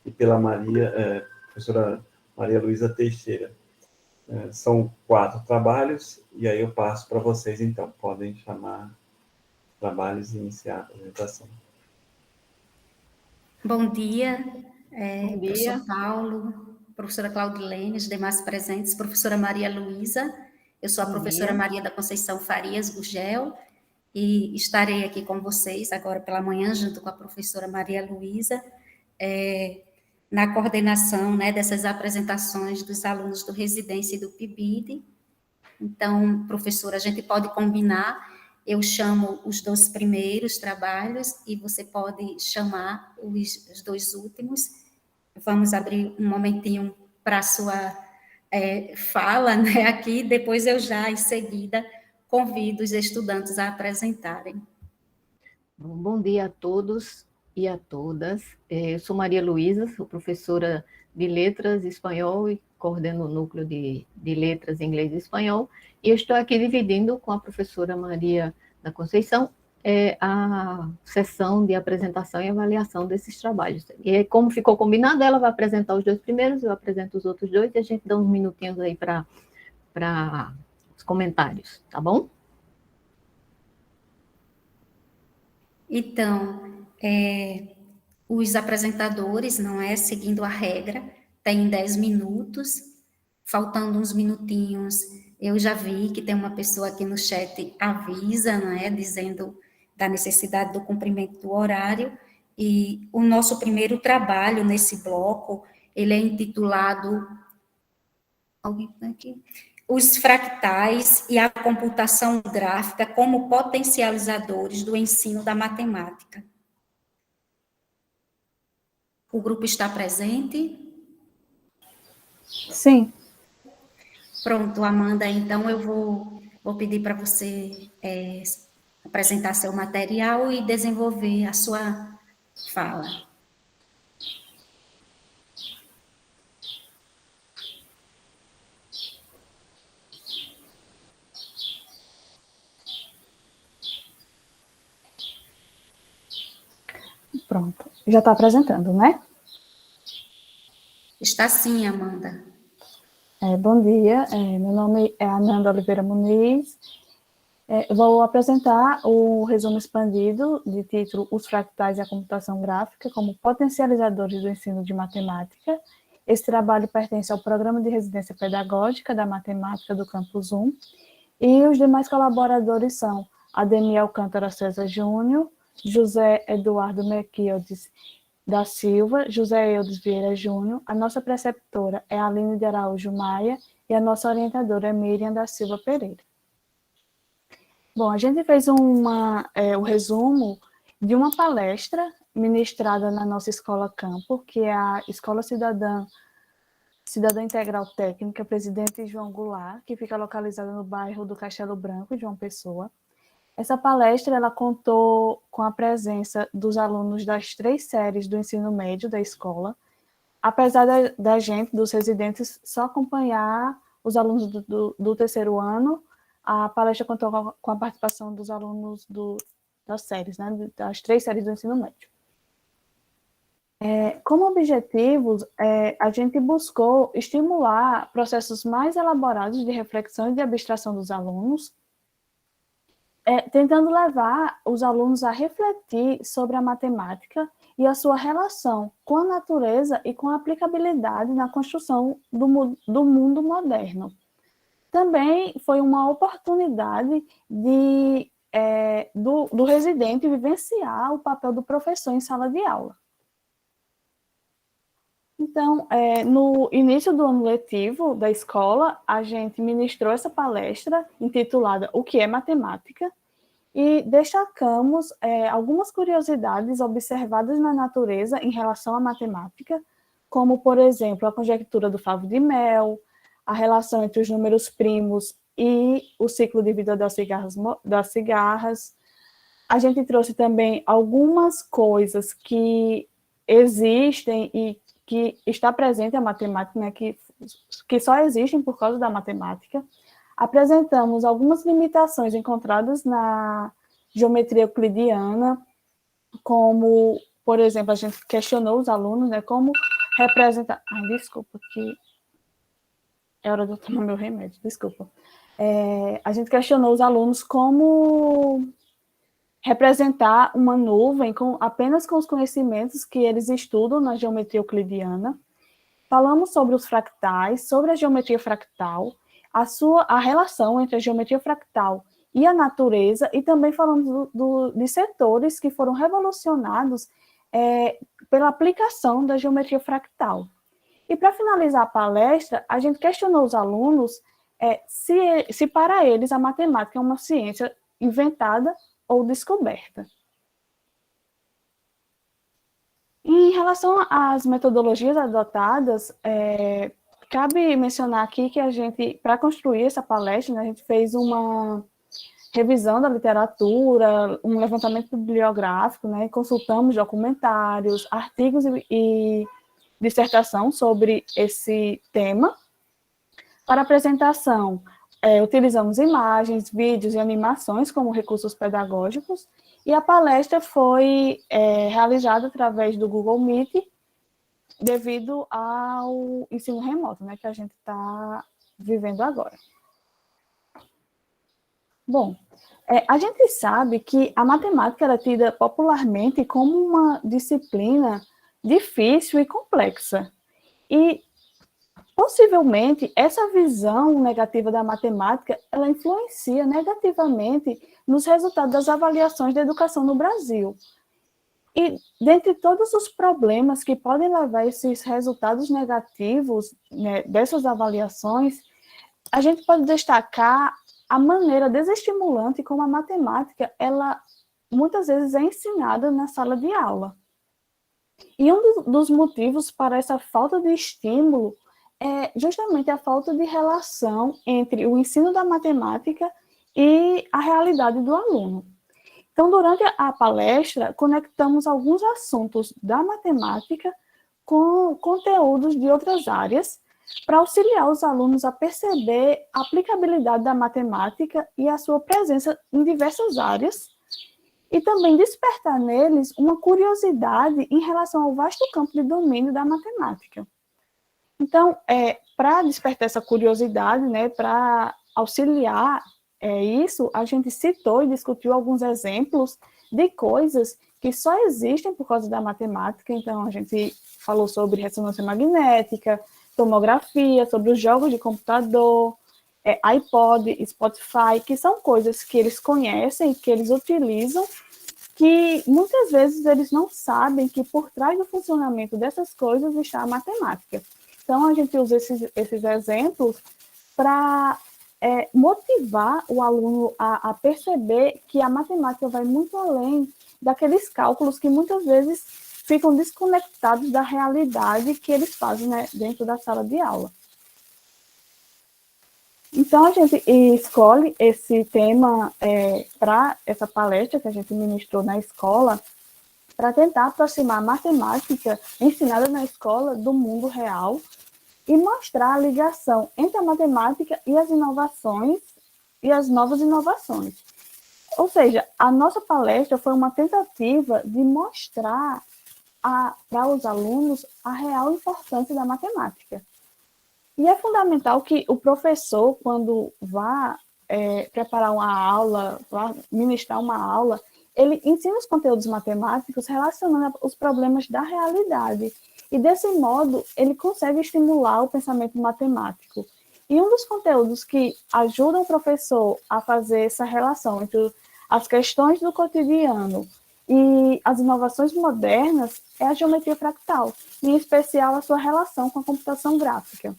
e pela professora Maria Luísa Teixeira. São 4 trabalhos, e aí eu passo para vocês, então. Podem chamar trabalhos e iniciar a apresentação. Bom dia, Bom dia. professor Paulo, professora Claudilene, os demais presentes, professora Maria Luísa. Eu sou a professora Maria da Conceição Farias Gugel e estarei aqui com vocês agora pela manhã, junto com a professora Maria Luísa, na coordenação, né, dessas apresentações dos alunos do Residência e do PIBID. Então, professora, a gente pode combinar, eu chamo os 2 primeiros trabalhos e você pode chamar os 2 últimos. Vamos abrir um momentinho para a sua fala, né, aqui, depois eu já, em seguida, convido os estudantes a apresentarem. Bom dia a todos e a todas. Eu sou Maria Luísa, sou professora de Letras Espanhol e coordeno o núcleo de Letras Inglês e Espanhol, e eu estou aqui dividindo com a professora Maria da Conceição a sessão de apresentação e avaliação desses trabalhos. E como ficou combinado, ela vai apresentar os 2 primeiros, eu apresento os outros 2, e a gente dá uns minutinhos aí para os comentários, tá bom? Então, os apresentadores, não é, seguindo a regra, têm 10 minutos, faltando uns minutinhos, eu já vi que tem uma pessoa aqui no chat avisa, não é, dizendo da necessidade do cumprimento do horário, e o nosso primeiro trabalho nesse bloco, ele é intitulado, alguém está aqui? Os fractais e a computação gráfica como potencializadores do ensino da matemática. O grupo está presente? Sim. Pronto, Amanda, então eu vou pedir para você apresentar seu material e desenvolver a sua fala. Pronto. Já está apresentando, né? Está sim, Amanda. Bom dia, meu nome é Ananda Oliveira Muniz. Vou apresentar o resumo expandido de título Os fractais e a computação gráfica como potencializadores do ensino de matemática. Esse trabalho pertence ao Programa de Residência Pedagógica da Matemática do Campus 1, e os demais colaboradores são Ademir Alcântara César Júnior, José Eduardo Melquiades da Silva, José Eudes Vieira Júnior, a nossa preceptora é Aline de Araújo Maia e a nossa orientadora é Miriam da Silva Pereira. Bom, a gente fez o resumo de uma palestra ministrada na nossa escola campo, que é a Escola Cidadã Integral Técnica Presidente João Goulart, que fica localizada no bairro do Castelo Branco, João Pessoa. Essa palestra ela contou com a presença dos alunos das 3 séries do ensino médio da escola, apesar da gente, dos residentes, só acompanhar os alunos do 3º ano. A palestra contou com a participação dos alunos das séries, né, das 3 séries do ensino médio. Como objetivos, a gente buscou estimular processos mais elaborados de reflexão e de abstração dos alunos, tentando levar os alunos a refletir sobre a matemática e a sua relação com a natureza e com a aplicabilidade na construção do mundo moderno. Também foi uma oportunidade do residente vivenciar o papel do professor em sala de aula. Então, no início do ano letivo da escola, a gente ministrou essa palestra intitulada O que é Matemática, e destacamos algumas curiosidades observadas na natureza em relação à matemática, como, por exemplo, a conjectura do favo de mel, a relação entre os números primos e o ciclo de vida das cigarras. A gente trouxe também algumas coisas que existem e que está presente a matemática, né, que só existem por causa da matemática. Apresentamos algumas limitações encontradas na geometria euclidiana, como por exemplo, a gente questionou os alunos, né, como representar... desculpa, que é hora de eu tomar meu remédio, desculpa. A gente questionou os alunos como representar uma nuvem apenas com os conhecimentos que eles estudam na geometria euclidiana. Falamos sobre os fractais, sobre a geometria fractal, a relação entre a geometria fractal e a natureza, e também falamos de setores que foram revolucionados pela aplicação da geometria fractal. E para finalizar a palestra, a gente questionou os alunos se para eles a matemática é uma ciência inventada ou descoberta. Em relação às metodologias adotadas, cabe mencionar aqui que a gente, para construir essa palestra, né, a gente fez uma revisão da literatura, um levantamento bibliográfico, né, consultamos documentários, artigos e dissertação sobre esse tema. Para apresentação, utilizamos imagens, vídeos e animações como recursos pedagógicos, e a palestra foi realizada através do Google Meet, devido ao ensino remoto, né, que a gente está vivendo agora. Bom, a gente sabe que a matemática era tida popularmente como uma disciplina difícil e complexa. E, possivelmente, essa visão negativa da matemática, ela influencia negativamente nos resultados das avaliações da educação no Brasil. E, dentre todos os problemas que podem levar a esses resultados negativos, né, dessas avaliações, a gente pode destacar a maneira desestimulante como a matemática, ela muitas vezes é ensinada na sala de aula. E um dos motivos para essa falta de estímulo é justamente a falta de relação entre o ensino da matemática e a realidade do aluno. Então, durante a palestra, conectamos alguns assuntos da matemática com conteúdos de outras áreas, para auxiliar os alunos a perceber a aplicabilidade da matemática e a sua presença em diversas áreas, e também despertar neles uma curiosidade em relação ao vasto campo de domínio da matemática. Então, para despertar essa curiosidade, né, para auxiliar isso, a gente citou e discutiu alguns exemplos de coisas que só existem por causa da matemática. Então, a gente falou sobre ressonância magnética, tomografia, sobre os jogos de computador, iPod, Spotify, que são coisas que eles conhecem, que eles utilizam, que muitas vezes eles não sabem que por trás do funcionamento dessas coisas está a matemática. Então, a gente usa esses exemplos para motivar o aluno a perceber que a matemática vai muito além daqueles cálculos que muitas vezes ficam desconectados da realidade que eles fazem, né, dentro da sala de aula. Então, a gente escolhe esse tema para essa palestra que a gente ministrou na escola, para tentar aproximar a matemática ensinada na escola do mundo real e mostrar a ligação entre a matemática e as inovações e as novas inovações. Ou seja, a nossa palestra foi uma tentativa de mostrar para os alunos a real importância da matemática. E é fundamental que o professor, quando vá preparar uma aula, vá ministrar uma aula, ele ensina os conteúdos matemáticos relacionando os problemas da realidade. E, desse modo, ele consegue estimular o pensamento matemático. E um dos conteúdos que ajudam o professor a fazer essa relação entre as questões do cotidiano e as inovações modernas é a geometria fractal, em especial a sua relação com a computação gráfica.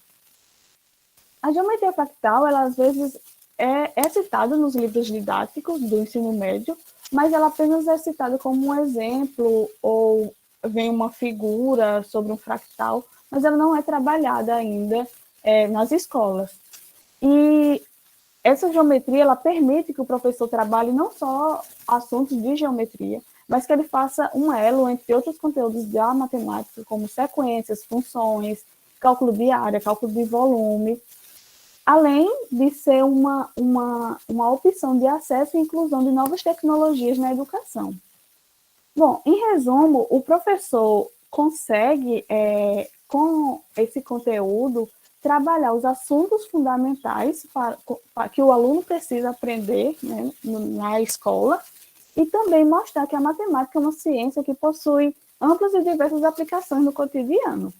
A geometria fractal, ela às vezes é citada nos livros didáticos do ensino médio, mas ela apenas é citada como um exemplo, ou vem uma figura sobre um fractal, mas ela não é trabalhada ainda nas escolas. E essa geometria, ela permite que o professor trabalhe não só assuntos de geometria, mas que ele faça um elo entre outros conteúdos da matemática, como sequências, funções, cálculo de área, cálculo de volume, além de ser uma opção de acesso e inclusão de novas tecnologias na educação. Bom, em resumo, o professor consegue, com esse conteúdo, trabalhar os assuntos fundamentais para que o aluno precisa aprender, né, na escola, e também mostrar que a matemática é uma ciência que possui amplas e diversas aplicações no cotidiano.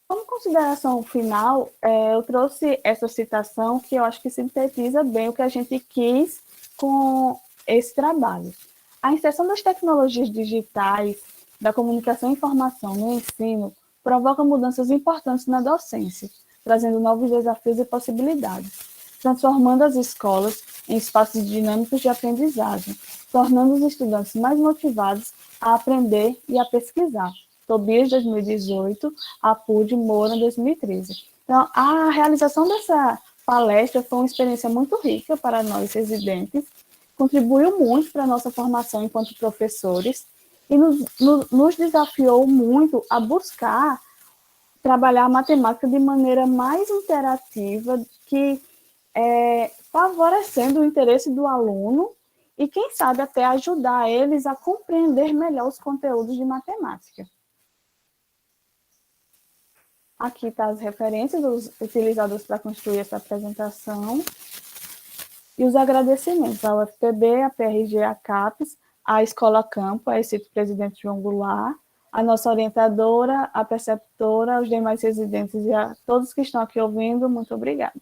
Como consideração final, eu trouxe essa citação que eu acho que sintetiza bem o que a gente quis com esse trabalho. A inserção das tecnologias digitais, da comunicação e informação no ensino, provoca mudanças importantes na docência, trazendo novos desafios e possibilidades, transformando as escolas em espaços dinâmicos de aprendizagem, tornando os estudantes mais motivados a aprender e a pesquisar. Tobias, 2018, Apud, Moura, 2013. Então, a realização dessa palestra foi uma experiência muito rica para nós residentes, contribuiu muito para a nossa formação enquanto professores e nos desafiou muito a buscar trabalhar a matemática de maneira mais interativa, que favorecendo o interesse do aluno e, quem sabe, até ajudar eles a compreender melhor os conteúdos de matemática. Aqui estão as referências utilizadas para construir essa apresentação e os agradecimentos à UFPB, à PRG, à CAPES, à Escola Campo, a esse presidente João Goulart, a nossa orientadora, a preceptora, aos demais residentes e a todos que estão aqui ouvindo, muito obrigada.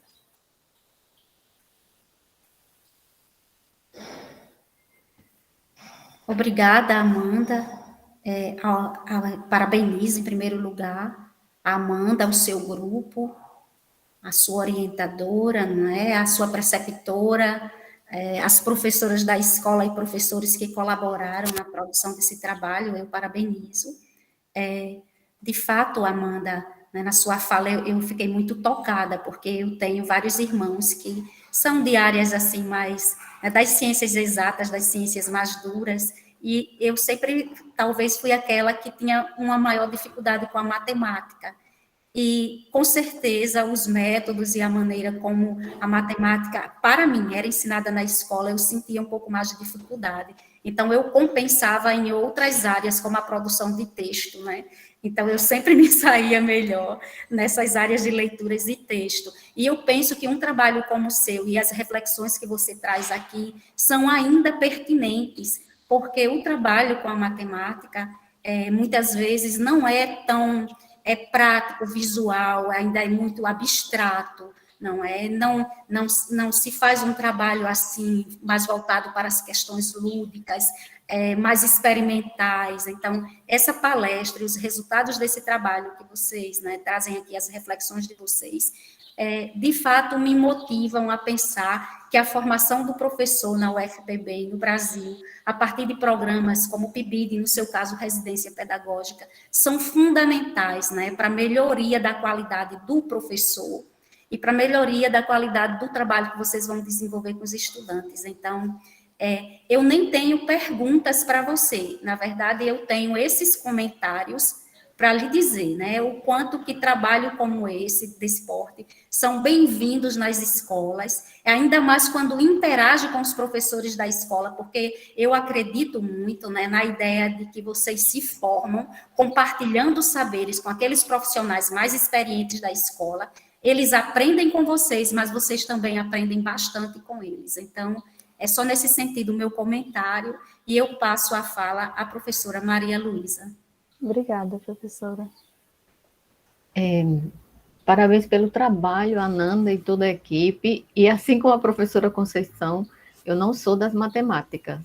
Obrigada, Amanda. Parabenizo, em primeiro lugar, a Amanda, o seu grupo, a sua orientadora, né, a sua preceptora, as professoras da escola e professores que colaboraram na produção desse trabalho, eu parabenizo. De fato, Amanda, né, na sua fala eu fiquei muito tocada, porque eu tenho vários irmãos que são de áreas assim mais, né, das ciências exatas, das ciências mais duras, e eu sempre, talvez, fui aquela que tinha uma maior dificuldade com a matemática. E, com certeza, os métodos e a maneira como a matemática, para mim, era ensinada na escola, eu sentia um pouco mais de dificuldade. Então, eu compensava em outras áreas, como a produção de texto, né? Então, eu sempre me saía melhor nessas áreas de leituras e texto. E eu penso que um trabalho como o seu e as reflexões que você traz aqui são ainda pertinentes, porque o trabalho com a matemática, muitas vezes, não é tão prático, visual, ainda é muito abstrato, não se faz um trabalho assim, mais voltado para as questões lúdicas, mais experimentais. Então, essa palestra e os resultados desse trabalho que vocês, né, trazem aqui, as reflexões de vocês, de fato me motivam a pensar que a formação do professor na UFPB, no Brasil, a partir de programas como o PIBID, no seu caso, residência pedagógica, são fundamentais, né, para a melhoria da qualidade do professor e para a melhoria da qualidade do trabalho que vocês vão desenvolver com os estudantes. Então, eu nem tenho perguntas para você, na verdade, eu tenho esses comentários para lhe dizer, né, o quanto que trabalho como esse, desse porte, são bem-vindos nas escolas, ainda mais quando interage com os professores da escola, porque eu acredito muito, né, na ideia de que vocês se formam compartilhando saberes com aqueles profissionais mais experientes da escola, eles aprendem com vocês, mas vocês também aprendem bastante com eles. Então, é só nesse sentido o meu comentário, e eu passo a fala à professora Maria Luísa. Obrigada, professora. Parabéns pelo trabalho, Ananda e toda a equipe. E assim como a professora Conceição, eu não sou das matemáticas.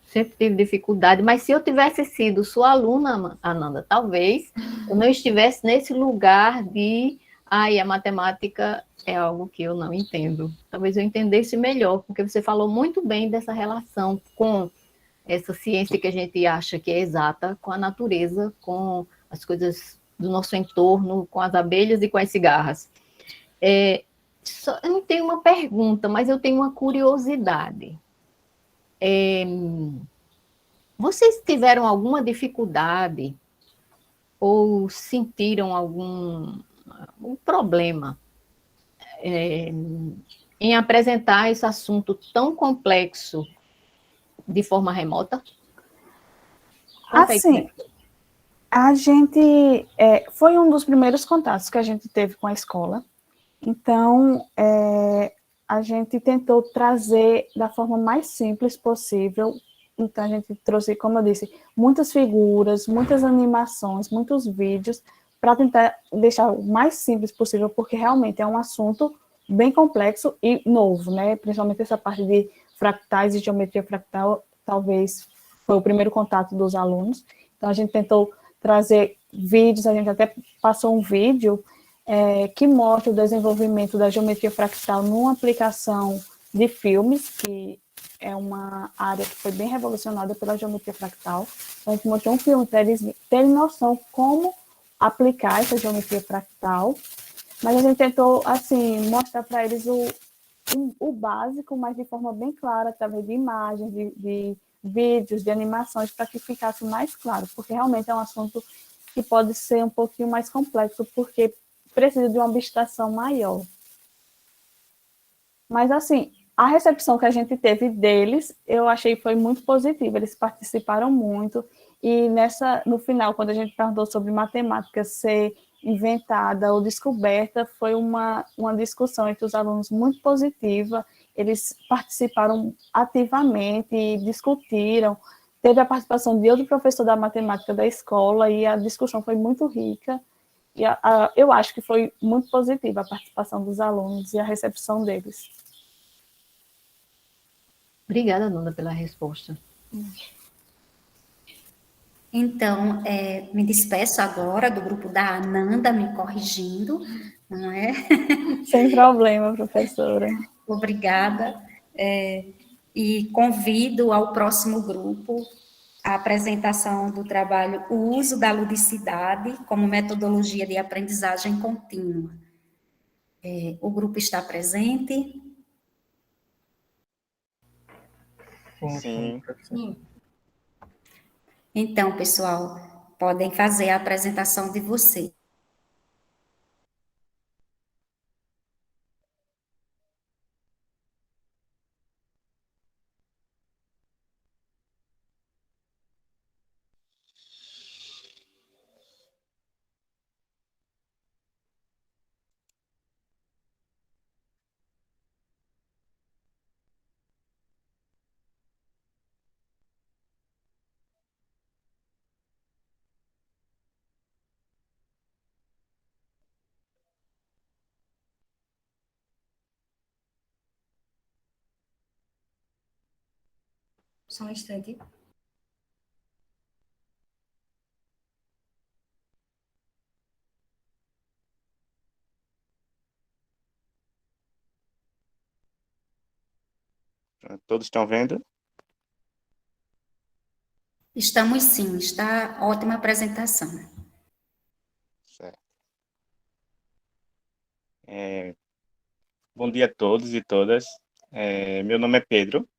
Sempre tive dificuldade, mas se eu tivesse sido sua aluna, Ananda, talvez eu não estivesse nesse lugar de a matemática é algo que eu não entendo. Talvez eu entendesse melhor, porque você falou muito bem dessa relação com essa ciência que a gente acha que é exata, com a natureza, com as coisas do nosso entorno, com as abelhas e com as cigarras. Eu não tenho uma pergunta, mas eu tenho uma curiosidade. Vocês tiveram alguma dificuldade ou sentiram algum problema em apresentar esse assunto tão complexo de forma remota? Conta aí, Assim, a gente foi um dos primeiros contatos que a gente teve com a escola. Então, a gente tentou trazer da forma mais simples possível. Então, a gente trouxe, como eu disse, muitas figuras, muitas animações, muitos vídeos, para tentar deixar o mais simples possível, porque realmente é um assunto bem complexo e novo, né? Principalmente essa parte de fractais e geometria fractal, talvez foi o primeiro contato dos alunos. Então, a gente tentou trazer vídeos, a gente até passou um vídeo que mostra o desenvolvimento da geometria fractal numa aplicação de filmes, que é uma área que foi bem revolucionada pela geometria fractal. Então, a gente mostrou um filme para eles terem noção como aplicar essa geometria fractal, mas a gente tentou, assim, mostrar para eles o básico, mas de forma bem clara, através de imagens, de vídeos, de animações, para que ficasse mais claro, porque realmente é um assunto que pode ser um pouquinho mais complexo, porque precisa de uma abstração maior. Mas, assim, a recepção que a gente teve deles, eu achei que foi muito positiva, eles participaram muito, e no final, quando a gente perguntou sobre matemática ser inventada ou descoberta, foi uma discussão entre os alunos muito positiva, eles participaram ativamente e discutiram, teve a participação de outro professor da matemática da escola, e a discussão foi muito rica, e eu acho que foi muito positiva a participação dos alunos e a recepção deles. Obrigada, Nanda, pela resposta. Então, me despeço agora do grupo da Ananda, me corrigindo, não é? Sem problema, professora. Obrigada. E convido ao próximo grupo a apresentação do trabalho O Uso da Ludicidade como Metodologia de Aprendizagem Contínua. O grupo está presente? Sim. Então, pessoal, podem fazer a apresentação de vocês. Só um instante. Todos estão vendo? Estamos sim, está ótima apresentação. Certo. Bom dia a todos e todas. Meu nome é Pedro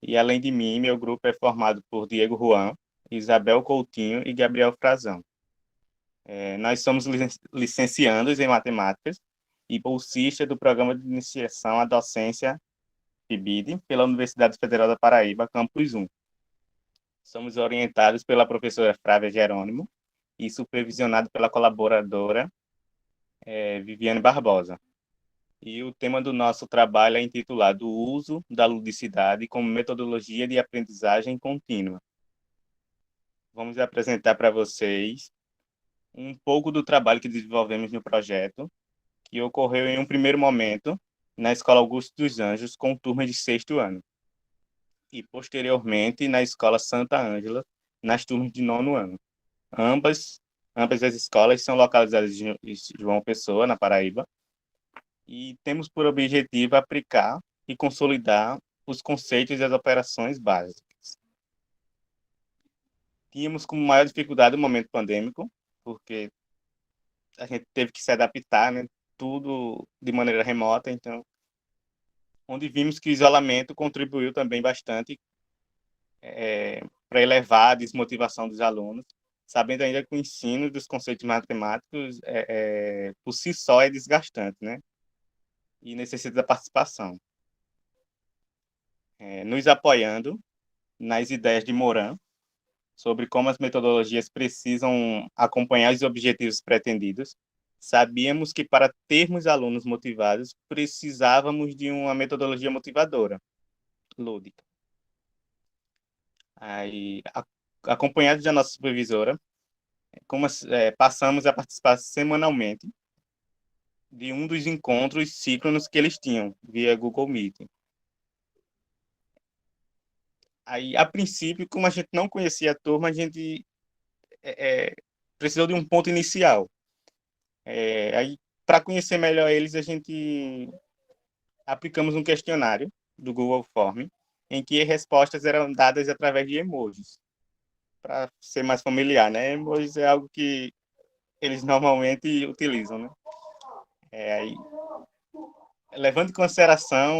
e, além de mim, meu grupo é formado por Diego Juan, Isabel Coutinho e Gabriel Frazão. Nós somos licenciandos em matemáticas e bolsistas do Programa de Iniciação à Docência PIBID pela Universidade Federal da Paraíba, Campus 1. Somos orientados pela professora Flávia Jerônimo e supervisionados pela colaboradora Viviane Barbosa. E o tema do nosso trabalho é intitulado O Uso da Ludicidade como Metodologia de Aprendizagem Contínua. Vamos apresentar para vocês um pouco do trabalho que desenvolvemos no projeto, que ocorreu em um primeiro momento na Escola Augusto dos Anjos, com turmas de 6º ano, e posteriormente na Escola Santa Ângela, nas turmas de 9º ano. Ambas as escolas são localizadas em João Pessoa, na Paraíba, e temos por objetivo aplicar e consolidar os conceitos e as operações básicas. Tínhamos como maior dificuldade o momento pandêmico, porque a gente teve que se adaptar, né? Tudo de maneira remota, então, onde vimos que o isolamento contribuiu também bastante para elevar a desmotivação dos alunos, sabendo ainda que o ensino dos conceitos matemáticos por si só é desgastante, né? E necessita da participação. Nos apoiando, nas ideias de Morin sobre como as metodologias precisam acompanhar os objetivos pretendidos. Sabíamos que para termos alunos motivados, precisávamos de uma metodologia motivadora, lúdica. Aí, acompanhados da nossa supervisora, passamos a participar semanalmente de um dos encontros síncronos que eles tinham, via Google Meet. Aí, a princípio, como a gente não conhecia a turma, a gente precisou de um ponto inicial. Aí, para conhecer melhor eles, a gente aplicamos um questionário do Google Form, em que respostas eram dadas através de emojis, para ser mais familiar, né? Emojis é algo que eles normalmente utilizam, né? Aí, levando em consideração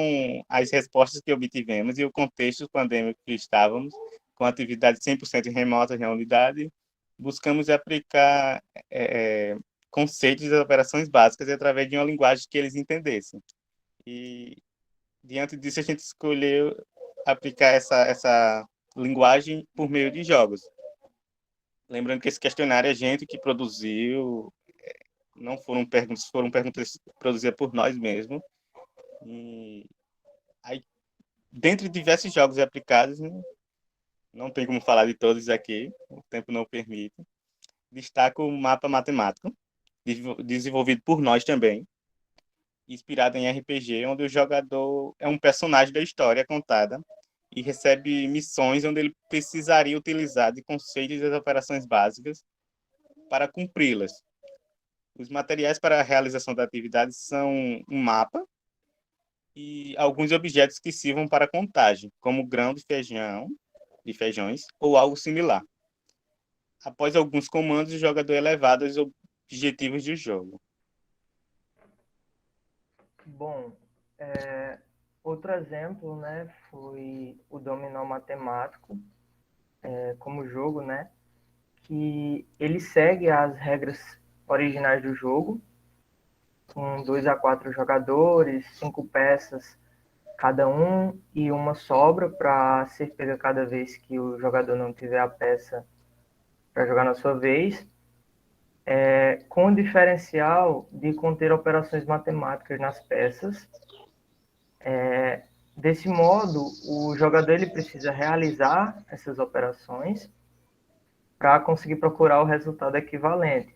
as respostas que obtivemos e o contexto pandêmico que estávamos, com atividade 100% remota na unidade, buscamos aplicar conceitos das operações básicas através de uma linguagem que eles entendessem. E, diante disso, a gente escolheu aplicar essa linguagem por meio de jogos. Lembrando que esse questionário é gente que produziu, não foram perguntas produzidas por nós mesmos. E aí, dentre diversos jogos aplicados, né, não tem como falar de todos aqui, o tempo não permite. Destaco o mapa matemático, desenvolvido por nós também, inspirado em RPG, onde o jogador é um personagem da história contada e recebe missões onde ele precisaria utilizar de conceitos das operações básicas para cumpri-las. Os materiais para a realização da atividade são um mapa e alguns objetos que sirvam para contagem, como grão de feijões ou algo similar. Após alguns comandos, o jogador é levado aos objetivos do jogo. Bom, outro exemplo, né, foi o dominó matemático, como jogo, né, que ele segue as regras originais do jogo, com 2 a 4 jogadores, 5 peças cada um e uma sobra para ser pega cada vez que o jogador não tiver a peça para jogar na sua vez, com o diferencial de conter operações matemáticas nas peças. Desse modo, o jogador ele precisa realizar essas operações para conseguir procurar o resultado equivalente.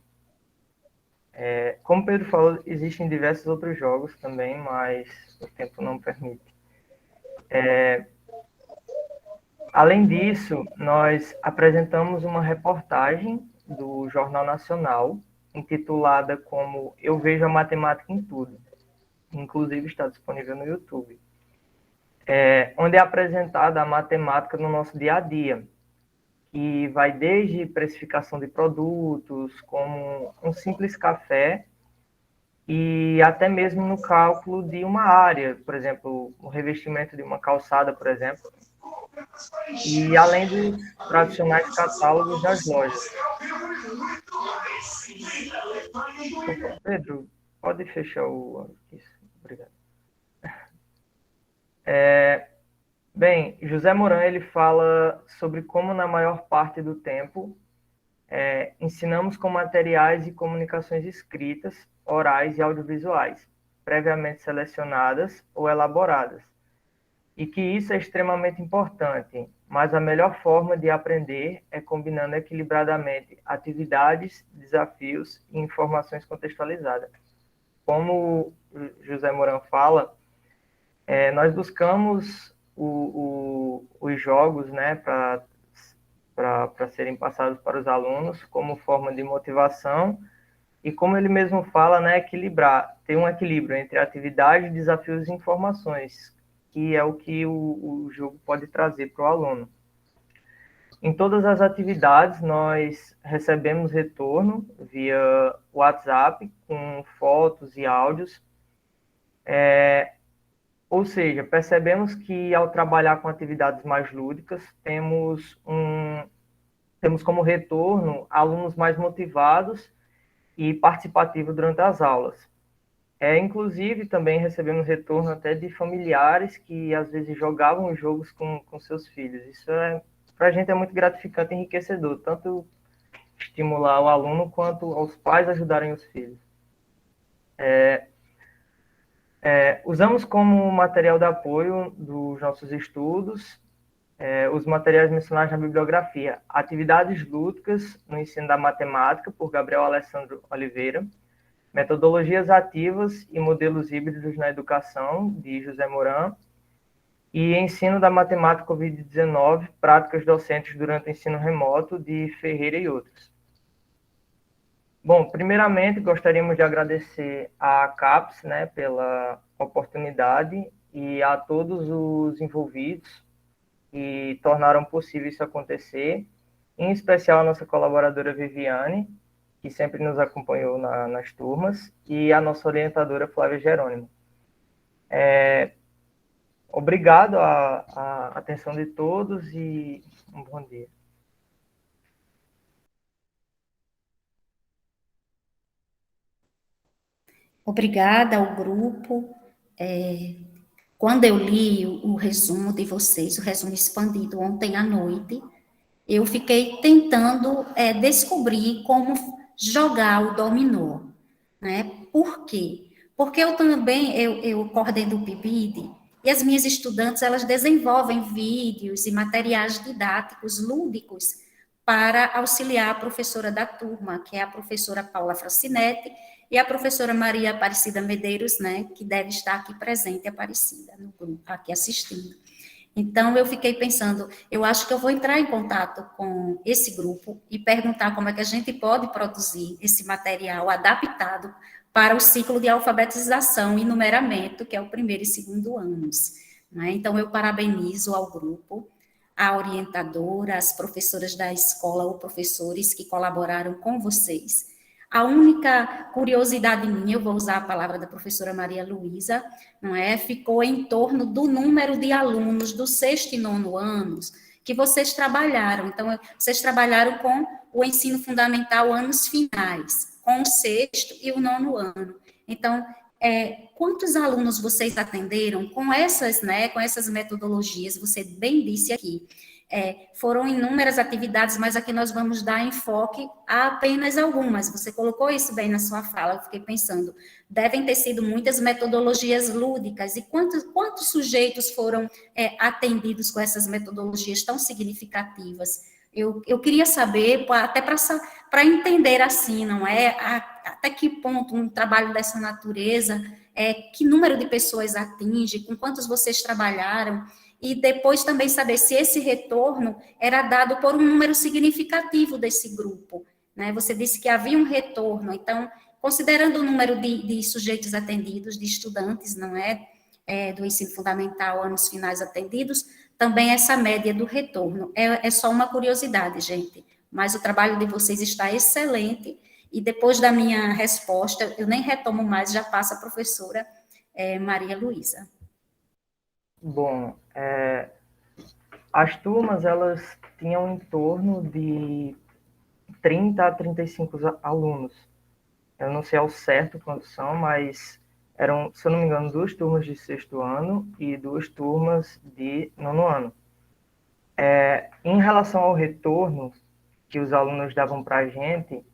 Como o Pedro falou, existem diversos outros jogos também, mas o tempo não permite. Além disso, nós apresentamos uma reportagem do Jornal Nacional, intitulada como Eu Vejo a Matemática em Tudo. Inclusive está disponível no YouTube. Onde é apresentada a matemática no nosso dia a dia, que vai desde precificação de produtos, como um simples café, e até mesmo no cálculo de uma área, por exemplo, o revestimento de uma calçada, por exemplo, e além dos tradicionais catálogos das lojas. Pedro, pode fechar o... Isso, obrigado. Bem, José Moran, ele fala sobre como, na maior parte do tempo, ensinamos com materiais e comunicações escritas, orais e audiovisuais, previamente selecionadas ou elaboradas, e que isso é extremamente importante, mas a melhor forma de aprender é combinando equilibradamente atividades, desafios e informações contextualizadas. Como José Moran fala, nós buscamos os jogos, né, para serem passados para os alunos como forma de motivação e, como ele mesmo fala, né, ter um equilíbrio entre atividade, desafios e informações, que é o que o jogo pode trazer para o aluno. Em todas as atividades, nós recebemos retorno via WhatsApp, com fotos e áudios. Ou seja, percebemos que, ao trabalhar com atividades mais lúdicas, temos como retorno alunos mais motivados e participativos durante as aulas. Inclusive, também recebemos retorno até de familiares que, às vezes, jogavam os jogos com seus filhos. Isso, para a gente, é muito gratificante e enriquecedor, tanto estimular o aluno quanto aos pais ajudarem os filhos. Usamos como material de apoio dos nossos estudos os materiais mencionados na bibliografia: Atividades Lúdicas no Ensino da Matemática, por Gabriel Alessandro Oliveira, Metodologias Ativas e Modelos Híbridos na Educação, de José Moran, e Ensino da Matemática Covid-19, Práticas Docentes durante o Ensino Remoto, de Ferreira e outros. Bom, primeiramente, gostaríamos de agradecer à CAPES, né, pela oportunidade, e a todos os envolvidos que tornaram possível isso acontecer, em especial a nossa colaboradora Viviane, que sempre nos acompanhou nas turmas, e a nossa orientadora Flávia Jerônimo. Obrigado à atenção de todos e um bom dia. Obrigada ao grupo. Quando eu li o resumo de vocês, o resumo expandido ontem à noite, eu fiquei tentando descobrir como jogar o dominó, né? Por quê? Porque eu também, eu coordeno o PIBID, e as minhas estudantes, elas desenvolvem vídeos e materiais didáticos lúdicos para auxiliar a professora da turma, que é a professora Paula Francinetti, e a professora Maria Aparecida Medeiros, né, que deve estar aqui presente, Aparecida, no grupo, aqui assistindo. Então, eu fiquei pensando, eu acho que eu vou entrar em contato com esse grupo e perguntar como é que a gente pode produzir esse material adaptado para o ciclo de alfabetização e numeramento, que é o primeiro e segundo anos. Né? Então, eu parabenizo ao grupo, a orientadora, as professoras da escola ou professores que colaboraram com vocês. A única curiosidade minha, eu vou usar a palavra da professora Maria Luísa, não é? Ficou em torno do número de alunos do sexto e nono anos que vocês trabalharam. Então, vocês trabalharam com o ensino fundamental anos finais, com o sexto e o nono ano. Então, quantos alunos vocês atenderam com essas, né, com essas metodologias? Você bem disse aqui. Foram inúmeras atividades, mas aqui nós vamos dar enfoque a apenas algumas. Você colocou isso bem na sua fala, eu fiquei pensando, devem ter sido muitas metodologias lúdicas, e quantos sujeitos foram atendidos com essas metodologias tão significativas? Eu queria saber, até para entender assim, não é? Até que ponto um trabalho dessa natureza, que número de pessoas atinge, com quantos vocês trabalharam, e depois também saber se esse retorno era dado por um número significativo desse grupo, né? Você disse que havia um retorno, então, considerando o número de sujeitos atendidos, de estudantes, não é? Do ensino fundamental, anos finais atendidos, também essa média do retorno. É só uma curiosidade, gente, mas o trabalho de vocês está excelente, e depois da minha resposta, eu nem retomo mais, já passa a professora Maria Luísa. Bom, as turmas, elas tinham em torno de 30 a 35 alunos. Eu não sei ao certo quantos são, mas eram, se eu não me engano, 2 turmas de sexto ano e 2 turmas de nono ano. Em relação ao retorno que os alunos davam para a gente,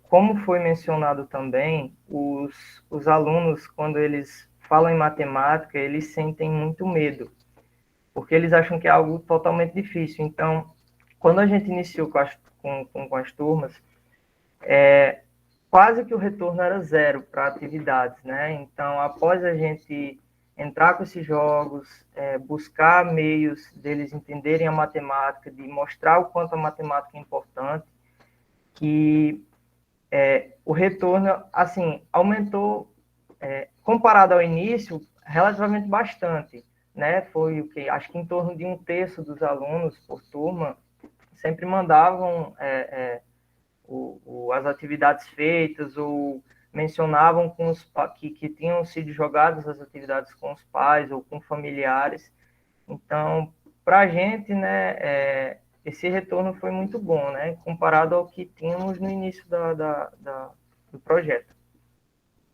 como foi mencionado também, os alunos, quando eles falam em matemática, eles sentem muito medo, porque eles acham que é algo totalmente difícil. Então, quando a gente iniciou com as turmas, quase que o retorno era 0 para atividades, né? Então, após a gente entrar com esses jogos, buscar meios deles entenderem a matemática, de mostrar o quanto a matemática é importante, que o retorno, assim, aumentou, comparado ao início, relativamente bastante, né? Foi o que? Acho que em torno de 1/3 dos alunos por turma sempre mandavam as atividades feitas, ou mencionavam com que tinham sido jogadas as atividades com os pais ou com familiares. Então, para a gente, né, esse retorno foi muito bom, né, comparado ao que tínhamos no início do projeto.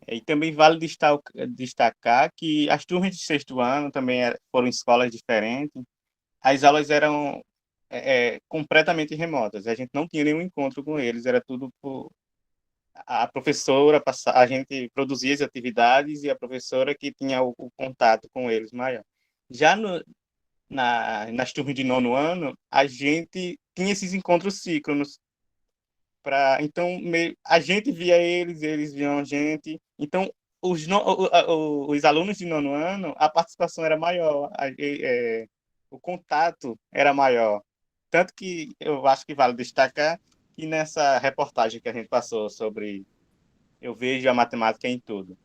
E também vale destacar que as turmas de sexto ano também foram escolas diferentes. As aulas eram completamente remotas. A gente não tinha nenhum encontro com eles, era tudo por a professora, a gente produzia as atividades e a professora que tinha o contato com eles maior. Já nas turmas de nono ano, a gente tinha esses encontros síncronos. Então, a gente via eles, eles viam a gente. Então, os alunos de nono ano, a participação era maior, o contato era maior. Tanto que eu acho que vale destacar que nessa reportagem que a gente passou sobre Eu Vejo a Matemática em Tudo,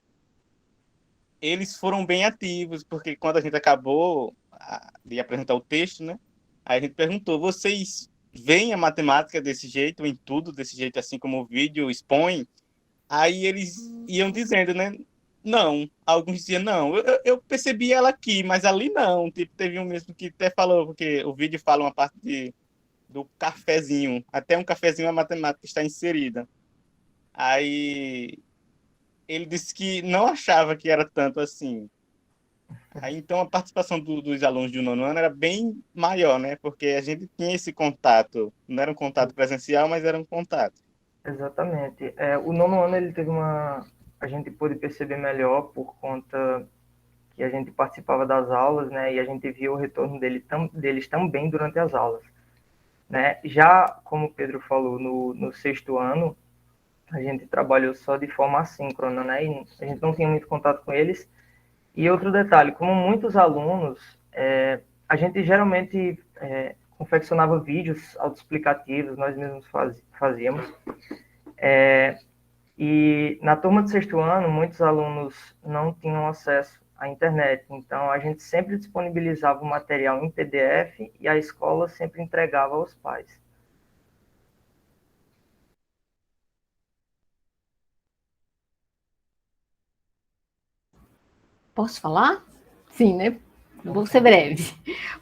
eles foram bem ativos, porque quando a gente acabou de apresentar o texto, né, a gente perguntou: vocês veem a matemática desse jeito, em tudo desse jeito, assim como o vídeo expõe? Aí eles iam dizendo, né? Não. Alguns diziam, não, eu percebi ela aqui, mas ali não. Tipo, teve um mesmo que até falou, porque o vídeo fala uma parte do cafezinho, até um cafezinho a matemática está inserida. Aí ele disse que não achava que era tanto assim. Aí, então, a participação dos alunos de nono ano era bem maior, né? Porque a gente tinha esse contato. Não era um contato presencial, mas era um contato. Exatamente. O nono ano ele teve a gente pôde perceber melhor por conta que a gente participava das aulas, né? E a gente via o retorno deles também durante as aulas, né? Já como o Pedro falou, no sexto ano a gente trabalhou só de forma assíncrona, né? E a gente não tinha muito contato com eles. E outro detalhe, como muitos alunos, a gente geralmente confeccionava vídeos autoexplicativos, nós mesmos fazíamos. E na turma de sexto ano, muitos alunos não tinham acesso à internet, então a gente sempre disponibilizava o material em PDF e a escola sempre entregava aos pais. Posso falar? Sim, né? Vou ser breve.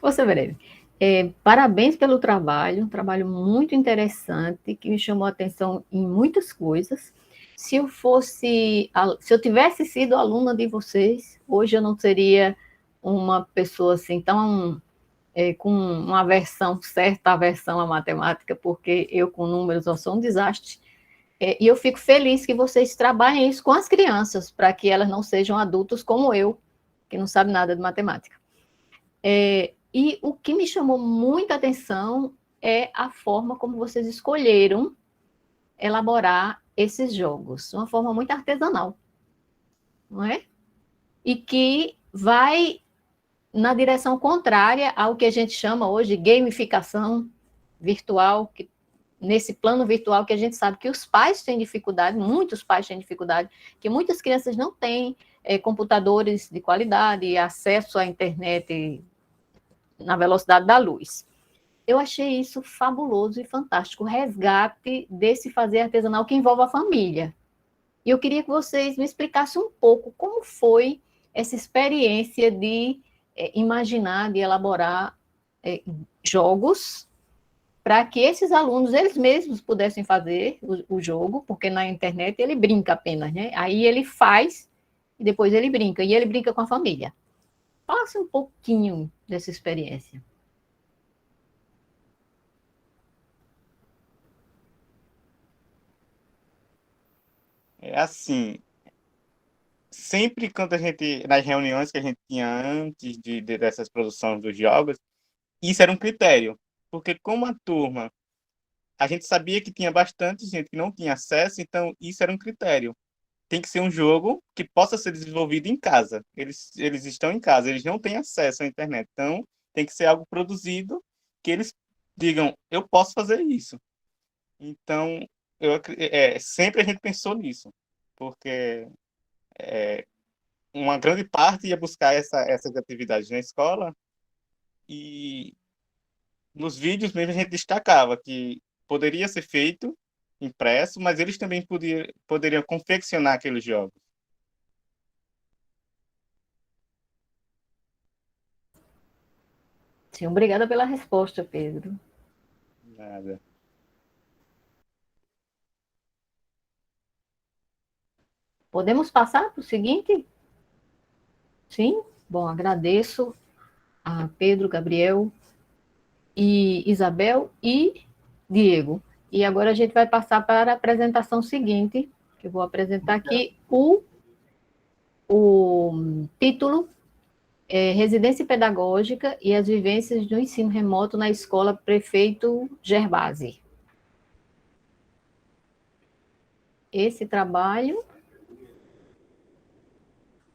Vou ser breve. Parabéns pelo trabalho, um trabalho muito interessante, que me chamou a atenção em muitas coisas. Se eu tivesse sido aluna de vocês, hoje eu não seria uma pessoa assim tão com uma certa aversão à matemática, porque eu com números eu sou um desastre. E eu fico feliz que vocês trabalhem isso com as crianças, para que elas não sejam adultos como eu, que não sabe nada de matemática. E o que me chamou muita atenção é a forma como vocês escolheram elaborar esses jogos, uma forma muito artesanal, não é? E que vai na direção contrária ao que a gente chama hoje de gamificação virtual, nesse plano virtual que a gente sabe que os pais têm dificuldade, muitos pais têm dificuldade, que muitas crianças não têm computadores de qualidade e acesso à internet na velocidade da luz. Eu achei isso fabuloso e fantástico, o resgate desse fazer artesanal que envolve a família. E eu queria que vocês me explicassem um pouco como foi essa experiência de imaginar, de elaborar jogos para que esses alunos, eles mesmos pudessem fazer o jogo, porque na internet ele brinca apenas, né? Aí ele faz e depois ele brinca, e ele brinca com a família. Fala um pouquinho dessa experiência. É assim, sempre quando nas reuniões que a gente tinha antes dessas produções dos jogos, isso era um critério, porque como a turma, a gente sabia que tinha bastante gente que não tinha acesso, então isso era um critério. Tem que ser um jogo que possa ser desenvolvido em casa. Eles estão em casa, eles não têm acesso à internet, então tem que ser algo produzido que eles digam, eu posso fazer isso. Então, sempre a gente pensou nisso, porque uma grande parte ia buscar essas atividades na escola e nos vídeos mesmo a gente destacava que poderia ser feito impresso, mas eles também poderiam confeccionar aqueles jogos. Sim, obrigada pela resposta, Pedro. Podemos passar para o seguinte? Sim? Bom, agradeço a Pedro, Gabriel e Isabel e Diego. E agora a gente vai passar para a apresentação seguinte, que eu vou apresentar aqui o título Residência Pedagógica e as Vivências do Ensino Remoto na Escola Prefeito Gervasi. Esse trabalho,